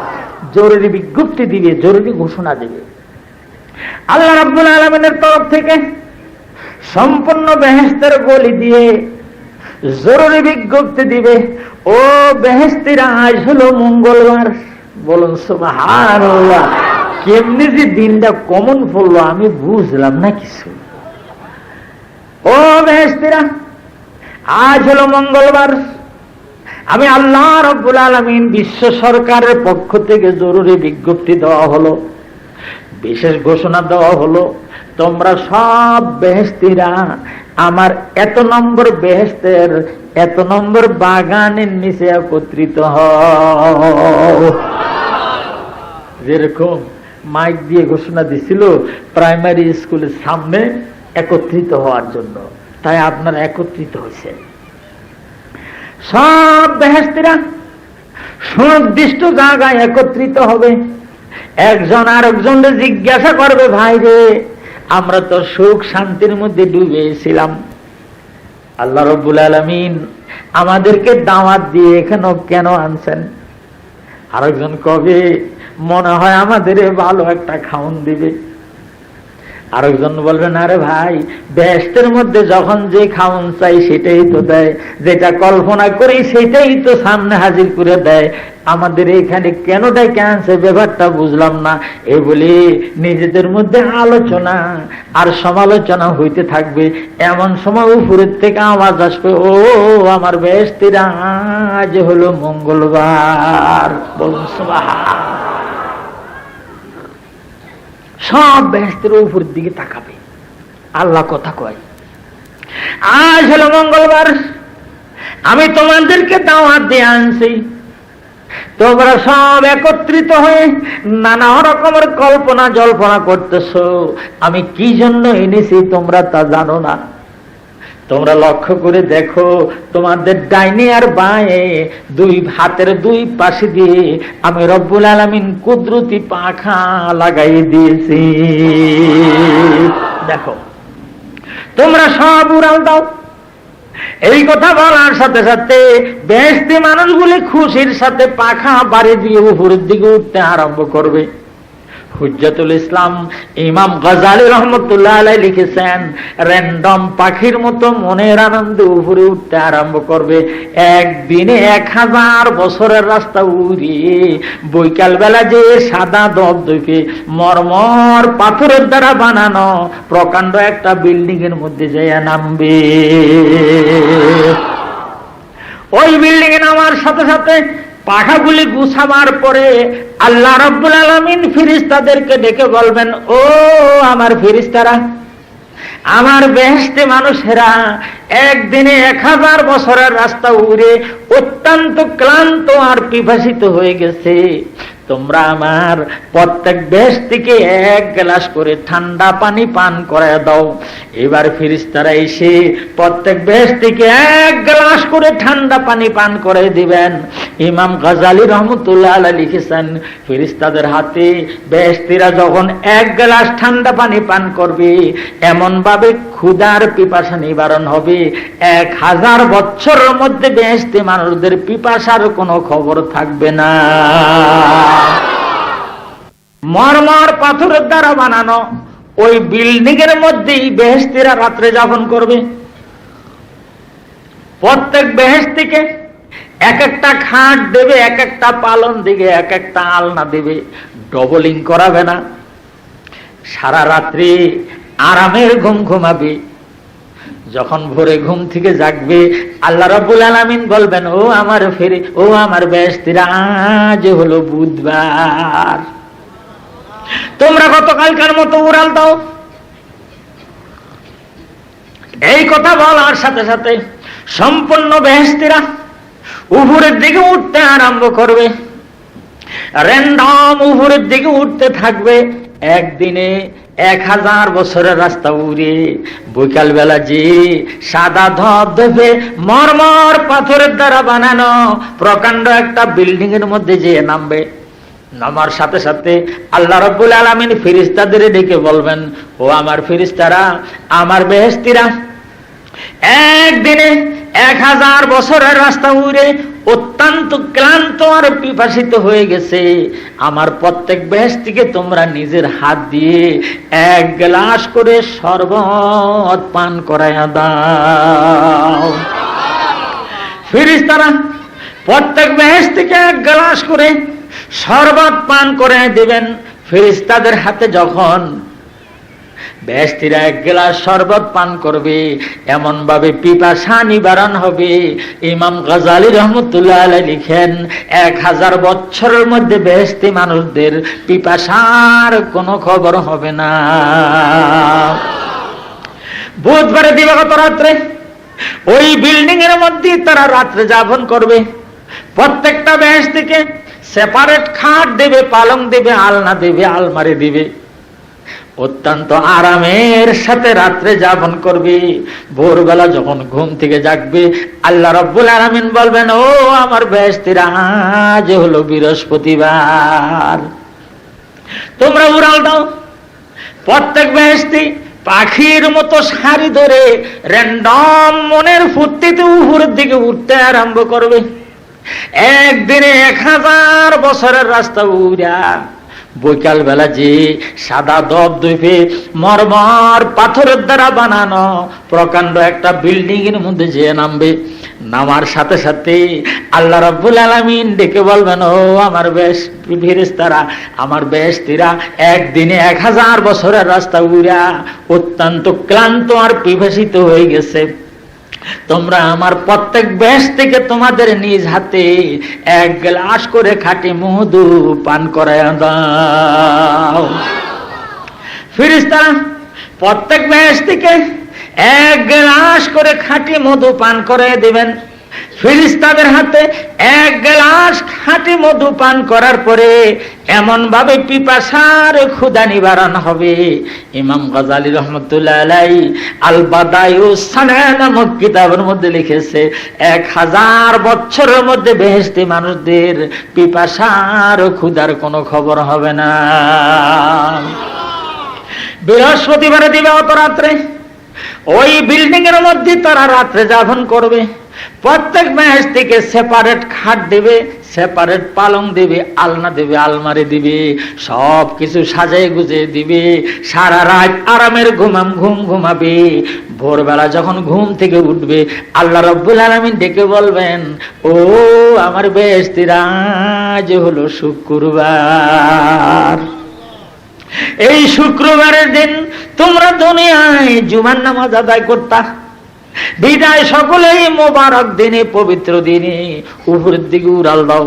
জরুরি বিজ্ঞপ্তি দিবে, জরুরি ঘোষণা দিবে আল্লাহ রাব্বুল আলামিনের তরফ থেকে। সম্পূর্ণ বেহেশতের গলি দিয়ে জরুরি বিজ্ঞপ্তি দিবে, ও বেহেশতীরা আজ হলো মঙ্গলবার। বলুন সুবহানাল্লাহ। কেমনি যে দিনটা কমন পড়লো আমি বুঝলাম না কিছু। ও বেহেশতীরা, আজ হলো মঙ্গলবার। আমি আল্লাহ রাব্বুল আলামিন বিশ্ব সরকারের পক্ষ থেকে জরুরি বিজ্ঞপ্তি দেওয়া হলো, বিশেষ ঘোষণা দেওয়া হলো, তোমরা সব বেহেশতীরা আমার এত নম্বর বেহেশতের এত নম্বর বাগানের নিচে একত্রিত হও। যেরকম মাইক দিয়ে ঘোষণা দিছিল প্রাইমারি স্কুলের সামনে একত্রিত হওয়ার জন্য, তাই আপনারা একত্রিত হয়েছে। সব বেহেশতীরা সুনির্দিষ্ট জায়গায় একত্রিত হবে। একজন আরেকজনকে জিজ্ঞাসা করবে, ভাই রে, আমরা তো সুখ শান্তির মধ্যে ডুবেছিলাম, আল্লাহ রাব্বুল আলামিন আমাদেরকে দাওয়াত দিয়ে এখানে কেন আনছেন? আরেকজন কবে, মনে হয় আমাদের ভালো একটা খাওন দিবে। আরেকজন বলবেন, আরে ভাই, বেহেশতের মধ্যে যখন যে খাওন চাই সেটাই তো দেয়, যেটা কল্পনা করি সেটাই তো সামনে হাজির করে দেয়, আমাদের এখানে কেন ডেকে আনছে ব্যাপারটা বুঝলাম না। এই বলে নিজেদের মধ্যে আলোচনা আর সমালোচনা হইতে থাকবে। এমন সময় উপরের থেকে আওয়াজ আসবে, ও আমার বেহেশতীরা আজ হলো মঙ্গলবার। বলুন সুবহানাল্লাহ। সব বেহেশতের উপর দিকে তাকাবে, আল্লাহ কথা কয়, আজ হলো মঙ্গলবার, আমি তোমাদেরকে দাওয়াত দিয়ে আনছি, তোমরা সব একত্রিত হয়ে নানা রকমের কল্পনা জল্পনা করতেছ, আমি কি জন্য এনেছি তোমরা তা জানো না। তোমরা লক্ষ্য করে দেখো, তোমাদের ডাইনে আর বাঁয়ে দুই হাতের দুই পাশে দিয়ে আমি রব্বুল আলামিন কুদরতি পাখা লাগাই দিয়েছি। দেখো, তোমরা সব উড়াল দাও, এই কথা বলার সাথে সাথে বেহেশতি মানুষগুলি খুশির সাথে পাখা বাড়ি দিয়ে উপরের দিকে উঠতে আরম্ভ করবে। হুজ্জাতুল ইসলাম ইমাম গাজালি রহমতুল্লাহ আলাইহি লিখেছেন, র্যান্ডম পাখির মতো মনের আনন্দে উপরে উঠতে আরম্ভ করবে। একদিনে 1000 বছরের রাস্তা উড়িয়ে বৈকাল বেলা যে সাদা দপদপে মরমর পাথরের দ্বারা বানানো প্রকাণ্ড একটা বিল্ডিং এর মধ্যে যাইয়া নামবে। ওই বিল্ডিং এ নামার সাথে সাথে পাখাগুলি গুছাবার পরে আল্লাহ রাব্বুল আলামিন ফেরেশতাদেরকে ডেকে বলবেন, ও আমার ফেরেশতারা, আমার বেহেশতে মানুষেরা একদিনে 1000 বছরের রাস্তা উড়ে অত্যন্ত ক্লান্ত আর পিপাসিত হয়ে গেছে। তোমরা আমার প্রত্যেক বেহেশতিকে 1 গ্লাস করে ঠান্ডা পানি পান করায় দাও। এবার ফেরেশতারা এসে প্রত্যেক বেহেশতিকে 1 গ্লাস করে ঠান্ডা পানি পান করে দিবেন। ইমাম গাজালি রহমতুল্লাহ আলাইহি লিখেছেন, ফেরেশতাদের হাতে বেহেশতিরা যখন 1 গ্লাস ঠান্ডা পানি পান করবে, এমন ভাবে ক্ষুধার পিপাসা নিবারণ হবে 1000 বছরের মধ্যে বেহেশতি মানুষদের পিপাসার কোনো খবর থাকবে না। মরমর পাথরের দ্বারা বানানো ওই বিল্ডিং এর মধ্যেই বেহেশতিরা রাত্রে যাপন করবে। প্রত্যেক বেহেশতিকে এক একটা খাট দেবে, এক একটা পালন দিকে এক একটা আলনা দেবে, ডবলিং করাবে না। সারা রাত্রি আরামের ঘুম ঘুমাবে। যখন ভোরে ঘুম থেকে জাগবে আল্লাহ রাব্বুল আলামিন বলবেন, ও আমার বেহেশতিরা, আজ হলো বুধবার, তোমরা গতকালকার মতো উড়াল দাও। এই কথা বলার সাথে সাথে সম্পূর্ণ বেহেশতিরা উপরের দিকে উঠতে আরম্ভ করবে। র্যান্ডম উপরের দিকে উঠতে থাকবে। একদিনে 1000 বছরের রাস্তা উড়ে বৈকাল বেলা যে সাদা ধবধবে মরমর পাথরের দ্বারা বানানো প্রকাণ্ড একটা বিল্ডিং এর মধ্যে যে নামবে। নামার সাথে সাথে আল্লাহ রাব্বুল আলামিন ফেরেশতাদের ডেকে বলবেন, ও আমার ফেরেশতারা, আমার বেহেশতিরা একদিনে 1000 বছরের রাস্তা উড়ে অত্যন্ত ক্লান্ত আর পিপাসিত হয়ে গেছে। আমার প্রত্যেক বেহেশতিকে তোমরা নিজের হাত দিয়ে 1 গ্লাস করে শরবত পান করাইয়া দাও। ফেরেশতারা প্রত্যেক বেহেশতিকে 1 গ্লাস করে শরবত পান করে দিবেন। ফেরেশতাদের হাতে যখন বেহেশতিরা 1 গ্লাস শরবত পান করবে, এমন ভাবে পিপাসা নিবারণ হবে। ইমাম গাজালি রহমতুল্লাহ আলাইহি লিখেন, 1000 বছরের মধ্যে বেহেশতি মানুষদের পিপাসার কোনো খবর হবে না। বুধবারে দিবাগত রাত্রে ওই বিল্ডিং এর মধ্যে তারা রাত্রে যাপন করবে। প্রত্যেকটা বেহেশতিকে সেপারেট খাট দেবে, পালং দেবে, আলনা দেবে, আলমারি দেবে। অত্যন্ত আরামের সাথে রাত্রে যাপন করবে। ভোরবেলা যখন ঘুম থেকে জাগবে আল্লাহ রাব্বুল আলামিন বলবেন, ও আমার বেহেশতিরা, আজ হলো বৃহস্পতিবার, তোমরা উড়াল দাও। প্রত্যেক বেহেশতি পাখির মতো সারি ধরে র্যান্ডম মনের ফুর্তিতে উপরের দিকে উঠতে আরম্ভ করবে। একদিনে 1000 বছরের রাস্তা উড়া বৈকাল বেলা যে সাদা দবদবে মরমর পাথরের দ্বারা বানানো প্রকাণ্ড একটা বিল্ডিং এর মধ্যে যে নামবে। নামার সাথে সাথে আল্লাহ রাব্বুল আলামিন ডেকে বলবেন, ও আমার ফেরেশতারা, আমার বেহেশতিরা একদিনে 1000 বছরের রাস্তা উড়া অত্যন্ত ক্লান্ত আর পিপাসিত হয়ে গেছে। তোমরা আমার প্রত্যেক বেহেশতিকে তোমাদের নিজ হাতে 1 গ্লাস করে খাঁটি মধু পান করাইয়া দাও। ফেরেশতারা প্রত্যেক বেহেশতিকে 1 গ্লাস করে খাঁটি মধু পান করাইয়া দিবেন। ফেরেশতাদের হাতে 1 গ্লাস খাঁটি মধু পান করার পরে এমন ভাবে পিপাসার ক্ষুধা নিবারণ হবে। ইমাম গাজালি রহমতুল্লাহ আলাইহি আল বাদায়ুস সানা নামক কিতাবের মধ্যে লিখেছে, 1000 বছরের মধ্যে বেহেশতি মানুষদের পিপাসার ক্ষুধার কোনো খবর হবে না। বৃহস্পতিবারে দিবাগত রাত্রে ওই বিল্ডিং এর মধ্যে তারা রাত্রে যাপন করবে। প্রত্যেক বেহেশতিকে সেপারেট খাট দেবে, সেপারেট পালং দেবে, আলনা দেবে, আলমারি দিবে, সব কিছু সাজায় গুছিয়ে দিবে। সারা রাত আরামের ঘুম ঘুমাবে। ভোরবেলা যখন ঘুম থেকে উঠবে, আল্লাহ রাব্বুল আলামিন ডেকে বলবেন, ও আমার বেহেশতিরা, আজ হলো শুক্রবার। এই শুক্রবারের দিন তোমরা দুনিয়ায় জুমার নামাজ আদায় করতা। বিদায় সকলেই মোবারক দিনে, পবিত্র দিনে উপরের দিকে উড়াল দাও।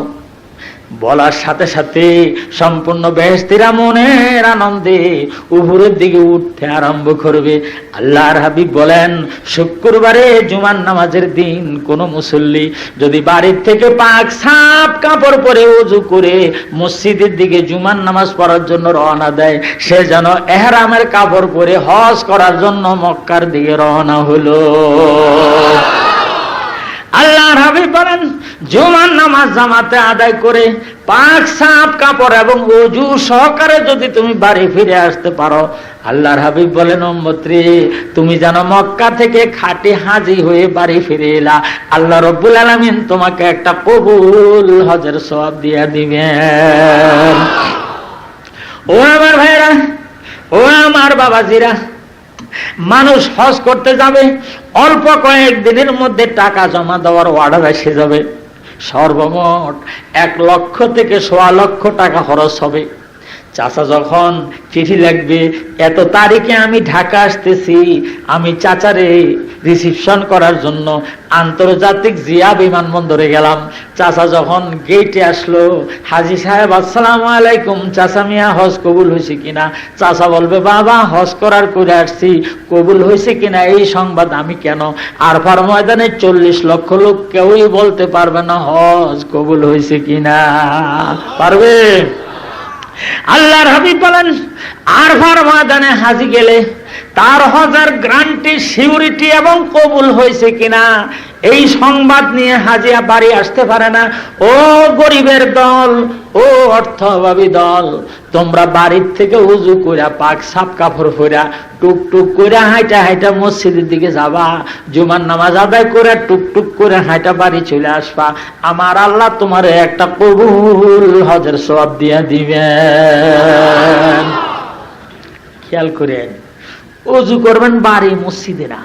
বলার সাথে সাথে সম্পূর্ণ বেহেশতিরা মনের আনন্দে উপরের দিকে উঠতে আরম্ভ করবে। আল্লাহর হাবিব বলেন, শুক্রবারে জুমার নামাজের দিন কোন মুসল্লি যদি বাড়ির থেকে পাক সাফ কাপড় পরে ওযু করে মসজিদের দিকে জুমার নামাজ পড়ার জন্য রওনা দেয়, সে যেন ইহরামের কাপড় পরে হজ করার জন্য মক্কার দিকে রওনা হলো। আল্লাহর হাবিব বলেন, জুমার নামাজ জামাতে আদায় করে পাক সাফ কাপড় এবং ওযু সহকারে যদি তুমি বাড়ি ফিরে আসতে পারো, আল্লাহর হাবিব বলেন, উম্মত রে, তুমি যেন মক্কা থেকে খাঁটি হাজী হয়ে বাড়ি ফিরে এলা। আল্লাহ রাব্বুল আলামিন তোমাকে একটা কবুল হজের সওয়াব দিয়ে দিবেন। ও আমার ভাইরা, ও আমার বাবাজিরা, মানুষ হজ করতে যাবে, অল্প কয়েক দিনের মধ্যে টাকা জমা দেওয়ার অর্ডার এসে যাবে। সর্বমোট 1 লক্ষ থেকে 1.25 লক্ষ টাকা খরচ হবে। চাচা যখন চিঠি লিখবে, এত তারিখে আমি ঢাকা আসতেছি, আমি চাচারে রিসিপশন করার জন্য আন্তর্জাতিক জিয়া বিমানবন্দরে গেলাম। চাচা যখন গেটে আসলো, হাজী সাহেব আসসালামু আলাইকুম, চাচা মিয়া হজ কবুল হয়েছে কিনা? চাচা বলবে, বাবা হজ করার করে আসছি, কবুল হয়েছে কিনা এই সংবাদ আমি কেন? আরফার ময়দানে 40 লক্ষ লোক কেউই বলতে পারবে না হজ কবুল হয়েছে কিনা। পারবে? আল্লাহর হাবিব বলেন, আরফার ময়দানে হাজী গেলে তার হজের গ্যারান্টি, সিউরিটি এবং কবুল হয়েছে কিনা এই সংবাদ নিয়ে হাজী বাড়ি আসতে পারে না। ও গরিবের দল, ও অর্থভাবী দল, তোমরা বাড়ির থেকে উযু কইরা পাক সাফ কাপড় পরা টুকটুক করে হাইটা হাইটা মসজিদের দিকে যাবা, জুমার নামাজ আদায় করে টুকটুক করে হাইটা বাড়ি চলে আসবা। আমার আল্লাহ তোমার একটা কবুল হজের সওয়াব দিয়ে দিবেন। খেয়াল করেন, ওযু করবেন বাড়ি মসজিদে না।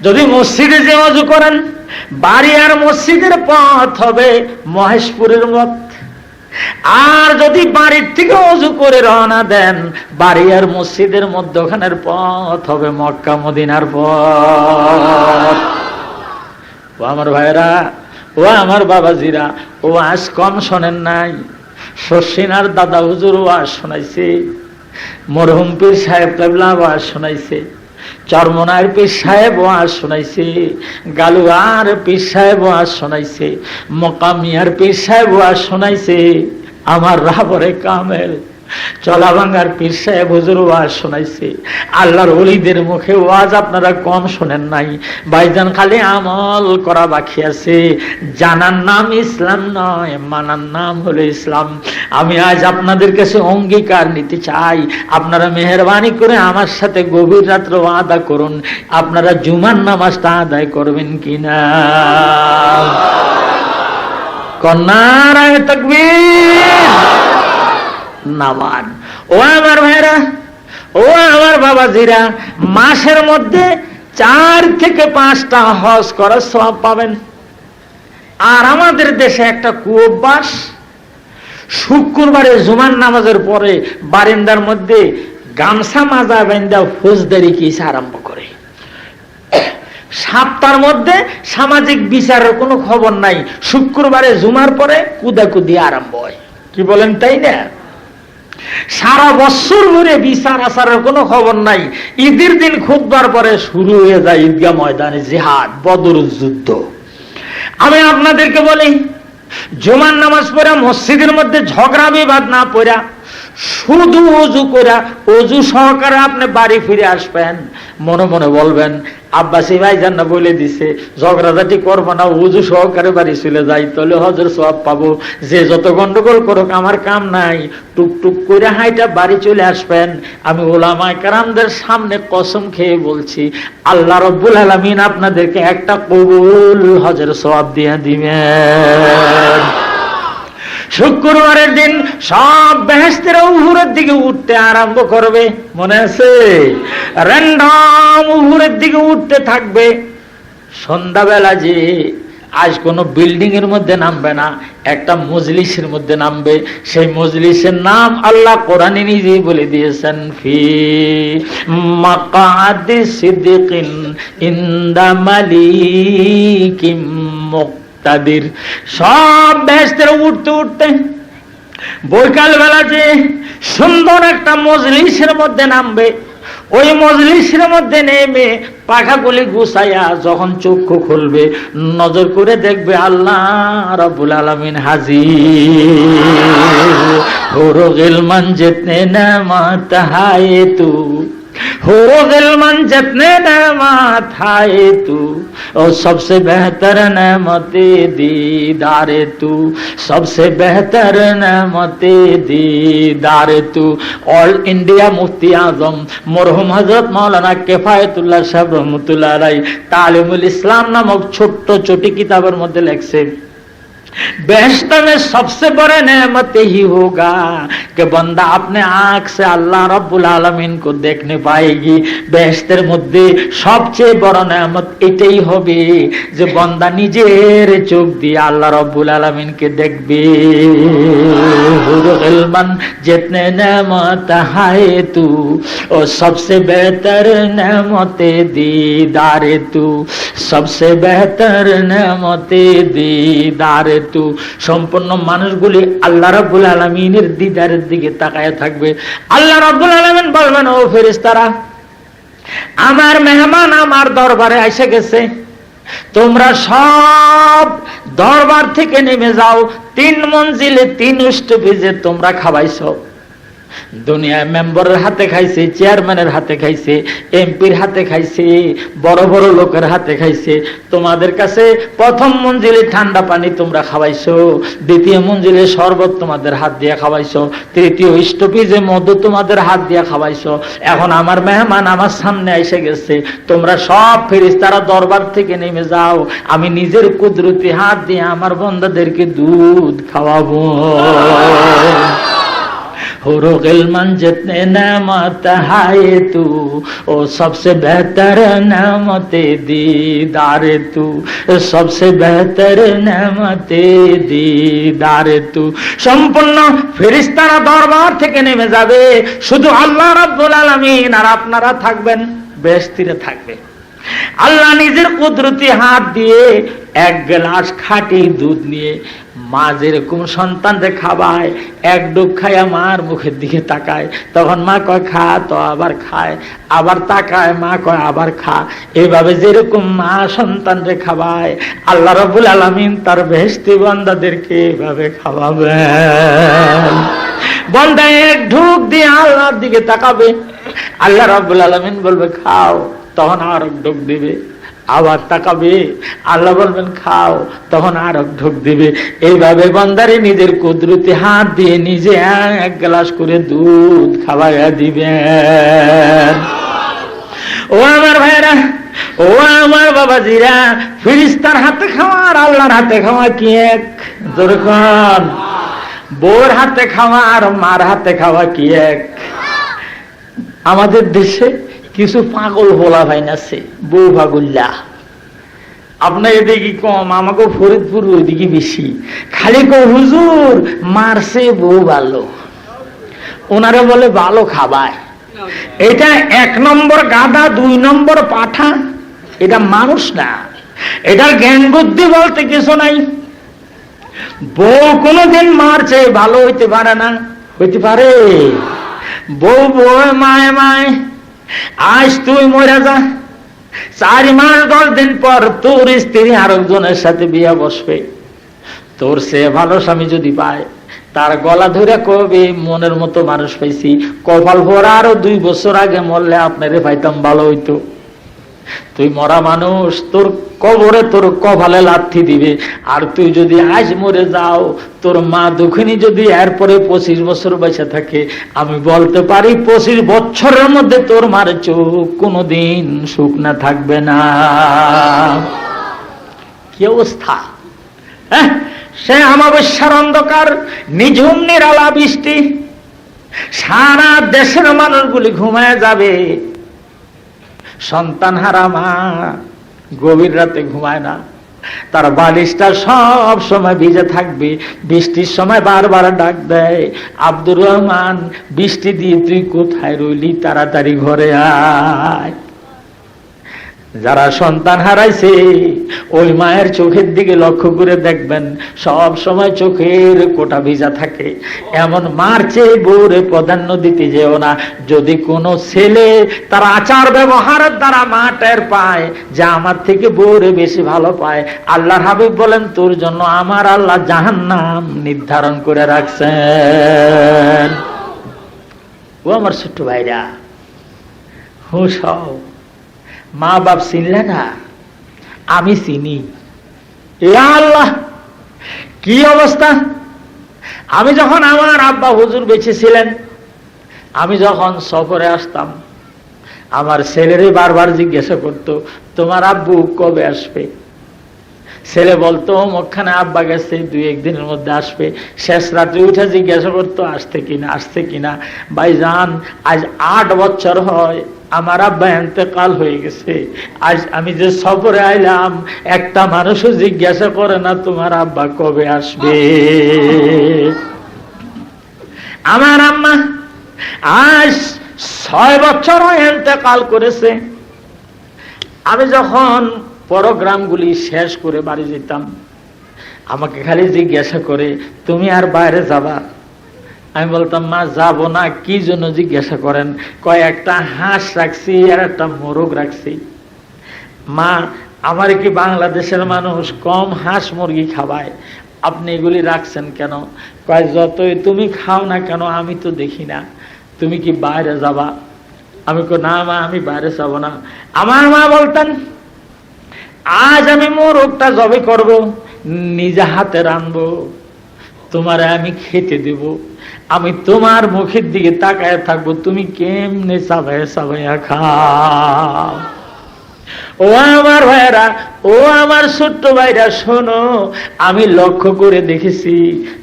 যদি মসজিদে যে ওযু করেন, বাড়ি আর মসজিদের পথ হবে মহেশপুরের মত। আর যদি বাড়ির থেকে ওযু করে রওনা দেন, বাড়ি আর মসজিদের মধ্যখানের পথ হবে মক্কা মদিনার পথ। ও আমার ভাইরা, ও আমার বাবাজিরা, ও আজ কম শোনেন নাই। শর্ষিনার দাদা হুজুর ওয়াজ শোনাইছে, মরহুম পীর সাহেব কেবলা ওয়াজ শোনাইছে, চরমনার পীর সাহেব ওয়াজ শোনাইছে, গালুয়ার পীর সাহেব ওয়াজ শোনাইছে, মকামিয়ার পীর সাহেব ওয়াজ শোনাইছে, আমার রাবরে কামেল চলাভাঙ্গার পীর সাহেব হুজুর ওয়াজ শোনাইছে। আল্লাহর ওলিদের মুখে ওয়াজ আপনারা কম শোনেন নাই। ভাইজান, খালি আমল করা বাকি আছে। জানার নাম ইসলাম নয়, মানার নাম হলো ইসলাম। আমি আজ আপনাদের কাছে অঙ্গীকার নিতে চাই, আপনারা মেহেরবানি করে আমার সাথে গভীর রাত্রে ওয়াদা করুন, আপনারা জুমার নামাজটা আদায় করবেন কিনা। কন্যারায় তাকবীর। নামান। ও আমার ভাইরা, ও আমার বাবাজিরা, মাসের মধ্যে 4 থেকে 5টা হজ করার সওয়াব পাবেন। আর আমাদের দেশে একটা কুঅভ্যাস, শুক্রবারে জুমার নামাজের পরে বারান্দার মধ্যে গামছা মাজা বাঁধা ফৌজদারি কেস আরম্ভ করে। সপ্তাহের মধ্যে সামাজিক বিচারের কোনো খবর নাই, শুক্রবারে জুমার পরে কুদাকুদি আরম্ভ হয়। কি বলেন, তাই না? সারা বছর ধরে বিচার আচারের কোনো খবর নাই, ঈদের দিন খুতবার পরে শুরু হয়ে যায় ঈদগাহ ময়দানে জিহাদ, বদর যুদ্ধ। আমি আপনাদেরকে বলি, জুমার নামাজ পড়া মসজিদের মধ্যে ঝগড়া বিবাদ না পড়া, শুধু ওযু করা, ওযু সহকারে আপনি বাড়ি ফিরে আসবেন, মনে মনে বলবেন, আব্বাসী ভাইজান না বলে দিছে ঝগড়াঝাটি করবো না, উজু সহকারে বাড়ি চলে যাই, তাহলে হজের সওয়াব পাবো। যে যত গন্ডগোল করুক আমার কাম নাই, টুকটুক করে হাইটা বাড়ি চলে আসবেন। আমি উলামায়ে কেরামদের সামনে কসম খেয়ে বলছি, আল্লাহ রাব্বুল আলামিন আপনাদেরকে একটা কবুল হজের সওয়াব দিয়ে দিবেন। শুক্রবারের দিন সব বেহেশতের উপরের দিকে উঠতে আরম্ভ করবে, মনে আছে? র্যান্ডম উপরের দিকে উঠতে থাকবে। সন্ধ্যাবেলা যে আজ কোন বিল্ডিং এর মধ্যে নামবে না, একটা মজলিসের মধ্যে নামবে। সেই মজলিসের নাম আল্লাহ কোরআনে নিজেই বলে দিয়েছেন, ফি মাকআদি সিদকিন ইনদা মালিকিম মুকতাদির। সব বেহেশতের উঠতে উঠতে বৈকাল বেলা যে সুন্দর একটা মজলিসের মধ্যে নামবে, ওই মজলিসের মধ্যে নেমে পাখাগুলি গুছাইয়া যখন চক্ষু খুলবে, নজর করে দেখবে আল্লাহ রাব্বুল আলামিন হাজির। হুরু গিলমান জিতনে নেমাত হায়ে তু, হুরু গিলমান জিতনে নেমাত হায়ে তু, और सबसे बेहतर नेमते दीदारे तू, सबसे बेहतर नेमते दीदारे तू। ऑल इंडिया मुफ्ती आजम मरहुम हजरत मौलाना किफायतुल्लाह साहब रहमतुल्लाह अलैहि तालिमुल इस्लाम नामक ছোট্ট ছোটি কিতাবের মধ্যে লেখছে, बेहश्त में सबसे बड़े नेमत ही होगा कि बंदा अपने आंख से अल्लाह रब्बुल आलमीन को देखने पाएगी। बेहश्तेर मध्य सबचेয়ে বড় नेमत এটাই হবে যে बंदा নিজের চোখ দিয়ে আল্লাহ রব্বুল আলামিনকে দেখবে। হুরুলমান जितने नेमत है तू और सबसे बेहतर नेमते दीदारे तू, सबसे बेहतर नेमते दीदारे तू। সম্পূর্ণ মানুষগুলি আল্লাহ রাব্বুল আলামিনের দিদারের দিকে তাকায় থাকবে। আল্লাহ রাব্বুল আলামিন বলবেন, ও ফেরেশতারা, আমার মেহমান আমার দরবারে এসে গেছে, তোমরা সব দরবার থেকে নেমে যাও। 3 মঞ্জিলে 3 স্টপেজে তোমরা খাওয়াইছো। দুনিয়ায় মেম্বারের হাতে খাইছে, চেয়ারম্যানের হাতে খাইছে, এমপির হাতে খাইছে, বড় বড় লোকের হাতে খাইছে। তোমাদের কাছে প্রথম মঞ্জিলে ঠান্ডা পানি তোমরা খাওয়াইছো, দ্বিতীয় মঞ্জিলে শরবত তোমাদের হাত দিয়ে খাওয়াইছো, তৃতীয় স্টপেজে মধু তোমাদের হাত দিয়ে খাওয়াইছো। এখন আমার মেহমান আমার সামনে এসে গেছে, তোমরা সব ফেরেশতারা দরবার থেকে নেমে যাও, আমি নিজের কুদরতি হাত দিয়ে আমার বান্দাদেরকে দুধ খাওয়াবো। हुरू गिलमान जितने नेमत है तू, ओ सबसे बेहतर नेमते दीदारे तू, सबसे बेहतर नेमते दीदारे तू। সম্পূর্ণ ফেরেশতারা দরবার থেকে নেমে যাবে, শুধু আল্লাহ রাব্বুল আলামিন আর আপনারা থাকবেন, বেহেশতিতে থাকবে। আল্লাহ নিজের কুদরতি হাত দিয়ে 1 গ্লাস খাঁটি দুধ নিয়ে মা যেরকম সন্তানকে খাওয়ায়, 1 ডুব খাইয়া মার মুখের দিকে তাকায়, তখন মা কয় খা, তো আবার খায়, আবার তাকায়, মা কয় আবার খা। এইভাবে যেরকম মা সন্তানকে খাওয়ায়, আল্লাহ রাব্বুল আলামিন তার বেহেশতি বান্দাদেরকে এইভাবে খাওয়াবেন। বান্দা 1 ঢুক দিয়ে আল্লাহর দিকে তাকাবে, আল্লাহ রাব্বুল আলামিন বলবে খাও, তখন আর 1 ঢুক দিবে, আবার তাকাবে, আল্লাহ বলবেন খাও, তখন আর 1 ঢুক দিবে। এইভাবে বান্দারে নিজের কুদরতি হাত দিয়ে নিজে 1 গ্লাস করে দুধ খাওয়াইয়া দিবেন। ও আমার ভাইরা, ও আমার বাবাজিরা, ফেরেশতার হাতে খাওয়া আর আল্লাহর হাতে খাওয়া কি এক? যখন বউর হাতে খাওয়া আর মার হাতে খাওয়া কি এক? আমাদের দেশে কিছু পাগল ভোলা ভাই আছে, বউ পাগল্লা। আপনার এদিকে কম, আমাকে ফরিদপুর ওইদিকে বেশি। খালি কো হুজুর মারছে বউ ভালো, ওনারা বলে ভালো খাবায়। এটা 1 নম্বর গাধা, 2 নম্বর পাঠা। এটা মানুষ না, এটার জ্ঞান বুদ্ধি বলতে কিছু নাই। বউ কোনোদিন মারছে ভালো হইতে পারে না, হইতে পারে? বউ বউ মায় মায়, আজ তুই মরে যা, 4 মাস 10 দিন পর তোর স্ত্রী আরেকজনের সাথে বিয়া বসবে। তোর সে ভালো স্বামী যদি পায়, তার গলা ধরে কবে মনের মতো মানুষ পাইছি, কপাল ভরা আরো 2 বছর আগে মরলে আপনারে পাইতাম ভালো হইতো। তুই মরা মানুষ, তোর কবরে তোর কপালে লাথি দিবে। আর তুই যদি আজ মরে যাও, তোর মা দুঃখিনী যদি এরপরে 25 বছর বেঁচে থাকে, আমি বলতে পারি 25 বছরের মধ্যে তোর মার চোখ কোনোদিন শুকনা থাকবে না। কি অবস্থা! সে অমাবস্যার অন্ধকার, নিঝুম নিরালা বৃষ্টি, সারা দেশের মানুষগুলি ঘুমায় যাবে। সন্তান হারা মা গভীর রাতে ঘুমায় না, তার বালিশটা সব সময় ভিজে থাকবে। বৃষ্টির সময় বারবার ডাক দেয়, আব্দুর রহমান, বৃষ্টি দিয়ে তুই কোথায় রইলি, তাড়াতাড়ি ঘরে আয়। যারা সন্তান হারাইছে ওই মায়ের চোখের দিকে লক্ষ্য করে দেখবেন, সব সময় চোখের কোটা ভিজা থাকে। এমন মার চেয়ে বউরে প্রাধান্য দিতে যেও না। যদি কোনো ছেলে তার আচার ব্যবহারের দ্বারা মা টের পায় যে আমার থেকে বউরে বেশি ভালো পায়, আল্লাহর হাবিব বলেন তোর জন্য আমার আল্লাহ জাহান্নাম নির্ধারণ করে রাখছেন। ও আমার ছোট্ট ভাইরা, হুঁশ হও। মা বাপ চিনলে না, আমি চিনি। এ আল্লাহ, কি অবস্থা! আমি যখন আমার আব্বা হুজুর বেঁচে ছিলেন, আমি যখন সফরে আসতাম, আমার ছেলেরে বারবার জিজ্ঞাসা করতো তোমার আব্বু কবে আসবে। ছেলে বলতো ওখানে আব্বা গেছে, 2-1 দিনের মধ্যে আসবে। শেষ রাত্রে উঠে জিজ্ঞাসা করতো আসতে কিনা, আসতে কিনা। ভাইজান, আজ 8 বছর হয় আমার আব্বা ইন্তেকাল হয়ে গেছে। আজ আমি যে সফরে আইলাম, একটা মানুষও জিজ্ঞাসা করে না তোমার আব্বা কবে আসবে। আমার আম্মা আজ 6 বছর ইন্তেকাল করেছে। আমি যখন প্রোগ্রামগুলি শেষ করে বাড়ি যেতাম, আমাকে খালি জিজ্ঞাসা করে তুমি আর বাইরে যাবা? আমি বলতাম মা যাব না। কি জন্য জিজ্ঞাসা করেন? কয় একটা হাঁস রাখছি আর একটা মোরগ রাখছি। মা, আমার কি বাংলাদেশের মানুষ কম হাঁস মুরগি খাওয়ায়, আপনি এগুলি রাখছেন কেন? কয় যতই তুমি খাও না কেন আমি তো দেখি না, তুমি কি বাইরে যাবা? আমি কই না মা, আমি বাইরে যাব না। আমার মা বলতেন আজ আমি মোরগটা জবে করব, নিজে হাতে রানবো, তোমারে আমি খেতে দেব, আমি তোমার মুখের দিকে তাকায় থাকবো, তুমি কেমনে চাবাইয়া চাবাইয়া খাও। ও আমার ভাইরা, ও আমার ছোট্ট ভাইরা, শোনো, আমি লক্ষ্য করে দেখেছি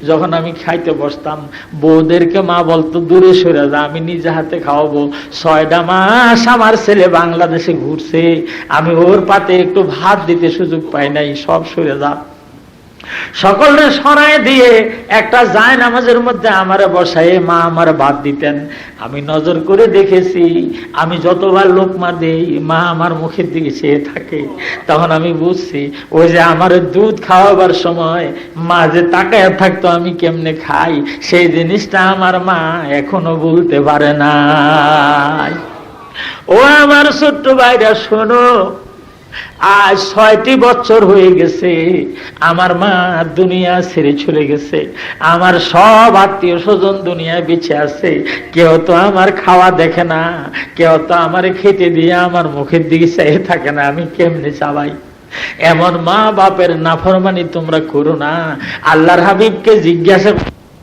যখন আমি খাইতে বসতাম, বউদেরকে মা বলতো দূরে সরে যা, আমি নিজে হাতে খাওয়াবো। 6টা মাস আমার ছেলে বাংলাদেশে ঘুরছে, আমি ওর পাতে একটু ভাত দিতে সুযোগ পাই নাই, সব সরে যা। সকলে সরাই দিয়ে একটা যায় নামাজের মধ্যে আমারে বসায় মা আমার ভাত দিতেন। আমি নজর করে দেখেছি, আমি যতবার লোকমা দেই মা আমার মুখের দিকে চেয়ে থাকে, তখন আমি বুঝছি ওই যে আমার দুধ খাওয়াবার সময় মা যে তাকায় থাকতো আমি কেমনে খাই, সেই জিনিসটা আমার মা এখনো ভুলতে পারে না। ও আমার ছোট্ট ভাইরা, শোনো, আজ 6টি বছর হয়ে গেছে আমার মা দুনিয়া ছেড়ে চলে গেছে। আমার সব আত্মীয় স্বজন দুনিয়ায় বেঁচে আছে, কেউ তো আমার খাওয়া দেখে না, কেউ তো আমার খেতে দিয়ে আমার মুখের দিকে চেয়ে থাকে না, আমি কেমনে চাবাই? এমন মা বাপের নাফরমানি তোমরা করো না। আল্লাহর হাবিবকে জিজ্ঞাসা,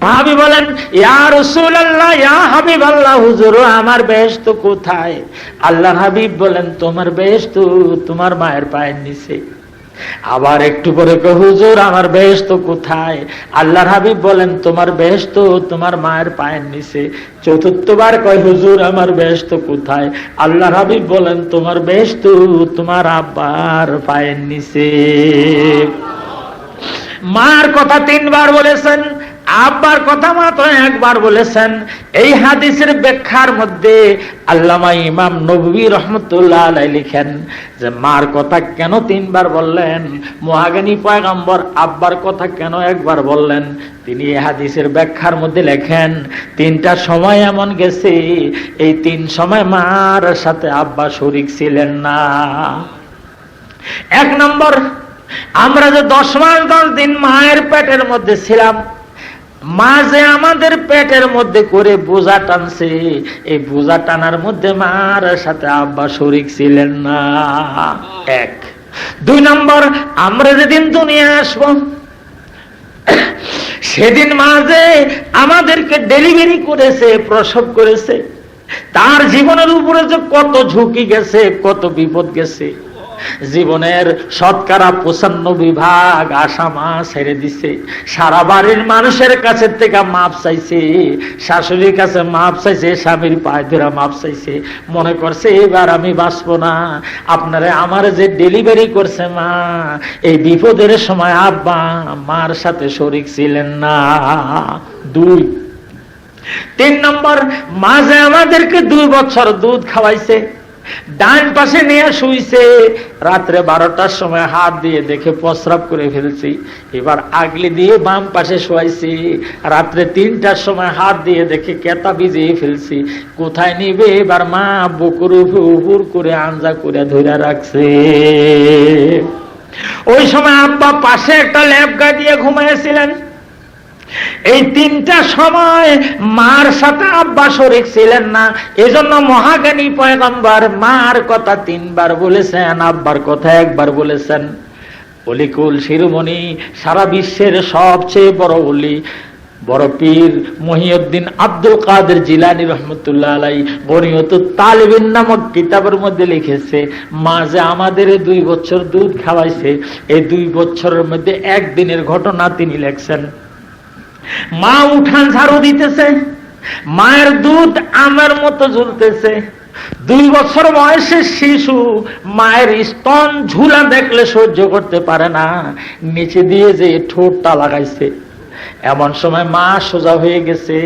ভাবি বলেন ইয়া রাসূলুল্লাহ, ইয়া হাবিবাল্লাহ, হুজুর আমার বেহেশত কোথায়? আল্লাহ হাবিব বলেন তোমার বেহেশত তোমার মায়ের পায়ের নিচে। আবার একটু পরে কয় হুজুর আমার বেহেশত কোথায়? আল্লাহর হাবিব বলেন তোমার বেহেশত তোমার মায়ের পায়ের নিচে। চতুর্থবার কয় হুজুর আমার বেহেশত কোথায়? আল্লাহর হাবিব বলেন তোমার বেহেশত তোমার আব্বার পায়ের নিচে। মার কথা 3 বার বলেছেন, আব্বার কথা মাত্র 1 বার বলেছেন। এই হাদিসের ব্যাখ্যার মধ্যে আল্লামা ইমাম নববী রহমতুল্লাহ আলাইহি লিখেন যে মার কথা কেন 3 বার বললেন, মুহাজ্জিন পয়গম্বর আব্বার কথা কেন 1 বার বললেন, তিনি এই হাদিসের ব্যাখ্যার মধ্যে লেখেন 3টা সময় এমন গেছে, এই 3 সময় মার সাথে আব্বা শরীক ছিলেন না। 1 নম্বর, আমরা যে 10 মাস 10 দিন মায়ের পেটের মধ্যে ছিলাম, মা যে আমাদের পেটের মধ্যে করে বোঝা টানছে, এই বোঝা টানার মধ্যে মার সাথে আব্বা শরীক ছিলেন না। এক। 2 নম্বর, আমরা যেদিন দুনিয়া আসব সেদিন মা যে আমাদেরকে ডেলিভারি করেছে, প্রসব করেছে, তার জীবনের উপরে যে কত ঝুঁকি গেছে, কত বিপদ গেছে। জীবনের 95% আশা মা ছেড়ে দিছে। সারা বাড়ির মানুষের কাছে থেকে মাপ চাইছে, শাশুড়ির কাছে মাপ চাইছে, স্বামীর পায়ে ধরে মাপ চাইছে। মনে করছে এবার আমি বাঁচবো না। আপনারা আমার যে ডেলিভারি করছে মা, এই বিপদের সময় আব্বা মার সাথে শরীক ছিলেন না। 2। 3 নম্বর, মা যে আমাদেরকে 2 বছর দুধ খাওয়াইছে, ডান পাশে নিয়ে শুইছে, রাত্রে 12টার সময় হাত দিয়ে দেখে প্রস্রাব করে ফেলছি, এবার আগলি দিয়ে বাম পাশে শোয়াইছি, রাত্রে 3টার সময় হাত দিয়ে দেখে কেতা ভিজিয়ে ফেলছি, কোথায় নিবে এবার মা বুকুর উপর করে আঞ্জা করে ধরে রাখছে। ওই সময় আব্বা পাশে একটা ল্যাপ গা দিয়ে ঘুমাইছিলেন। এই 3টা সময় মার সাথে আব্বা শরীক ছিলেন না। এজন্য মহাজ্ঞানী পয়গম্বর মার কথা 3 বার বলেছেন, আব্বার কথা 1 বার বলেছেন। অলিকুল শিরোমণি, সারা বিশ্বের সবচেয়ে বড় ওলি, বড় পীর মহিউদ্দিন আব্দুল কাদের জিলানী রহমতুল্লাহ আলাইহি গনিয়তুত তালিবিন নামক কিতাবের মধ্যে লিখেছে, মা যে আমাদের 2 বছর দুধ খাওয়াইছে, এই 2 বছরের মধ্যে একদিনের ঘটনা তিনি লেখছেন। মা উঠান ঝাড়ু দিতেছে, মায়ের দুধ আমার মতো ঝুলতেছে। 2 বছর বয়সের শিশু মায়ের স্তন ঝুলা দেখলে সহ্য করতে পারে না, নিচে দিয়ে যে ঠোঁটটা লাগাইছে। এমন সময় মা সোজা হয়ে গেছে,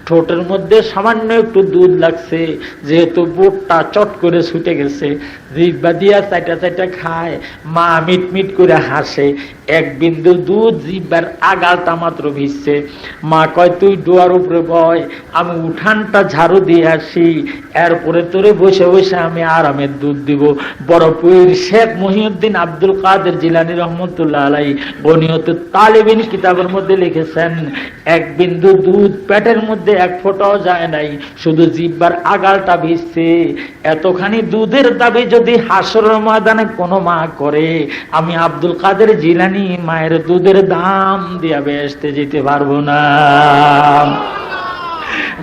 ঠোঁটের মধ্যে সামান্য একটু দুধ লাগছে, যেহেতু বুকটা চট করে ছুটে গেছে, জিহ্বা দিয়া চাইটা খায়, মা মিট মিট করে হাসে। 1 বিন্দু দুধ জিহ্বার আগালটা মাত্র ভিজছে। মা কয়, তুই ডোয়ার উপরে বয়, আমি উঠানটা ঝাড়ু দিয়ে আসি, এরপরে তোরে বসে বসে আমি আরামের দুধ দিব। বড় পীর শেখ মহিউদ্দিন আব্দুল কাদের জিলানী রহমতুল্লাহ আলাইহি গনিয়তুত তালিবিন কিতাবের মধ্যে লিখেছেন, 1 বিন্দু দুধ পেটের মধ্যে 1 ফোঁটাও যায় নাই, শুধু জিহ্বার আগালটা ভিজছে। এতখানি দুধের দাবি যদি হাসরের ময়দানে কোনো মা করে, আমি আব্দুল কাদের জিলানী মায়ের দুধের দাম দিয়া বেহেশতে যেতে পারবো না।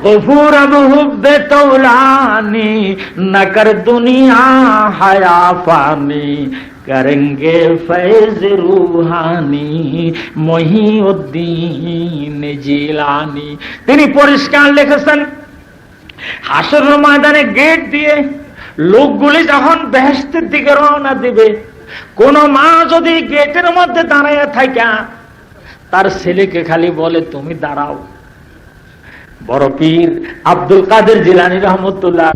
গফুর আবু হুব্বে তৌলানি নকর দুনিয়া হায়া ফানি করেঙ্গে ফৈজ রুহানি মহিউদ্দিন জিলানি। তিনি পরিষ্কার লিখেছেন, হাসরের ময়দানে গেট দিয়ে লোকগুলি যখন বেহেশতের দিকে রওনা দিবে, কোন মা যদি গেটের মধ্যে দাঁড়াইয়া থাকা তার ছেলেকে খালি বলে, তুমি দাঁড়াও। বড় পীর আব্দুল কাদের জিলানী রহমতুল্লাহ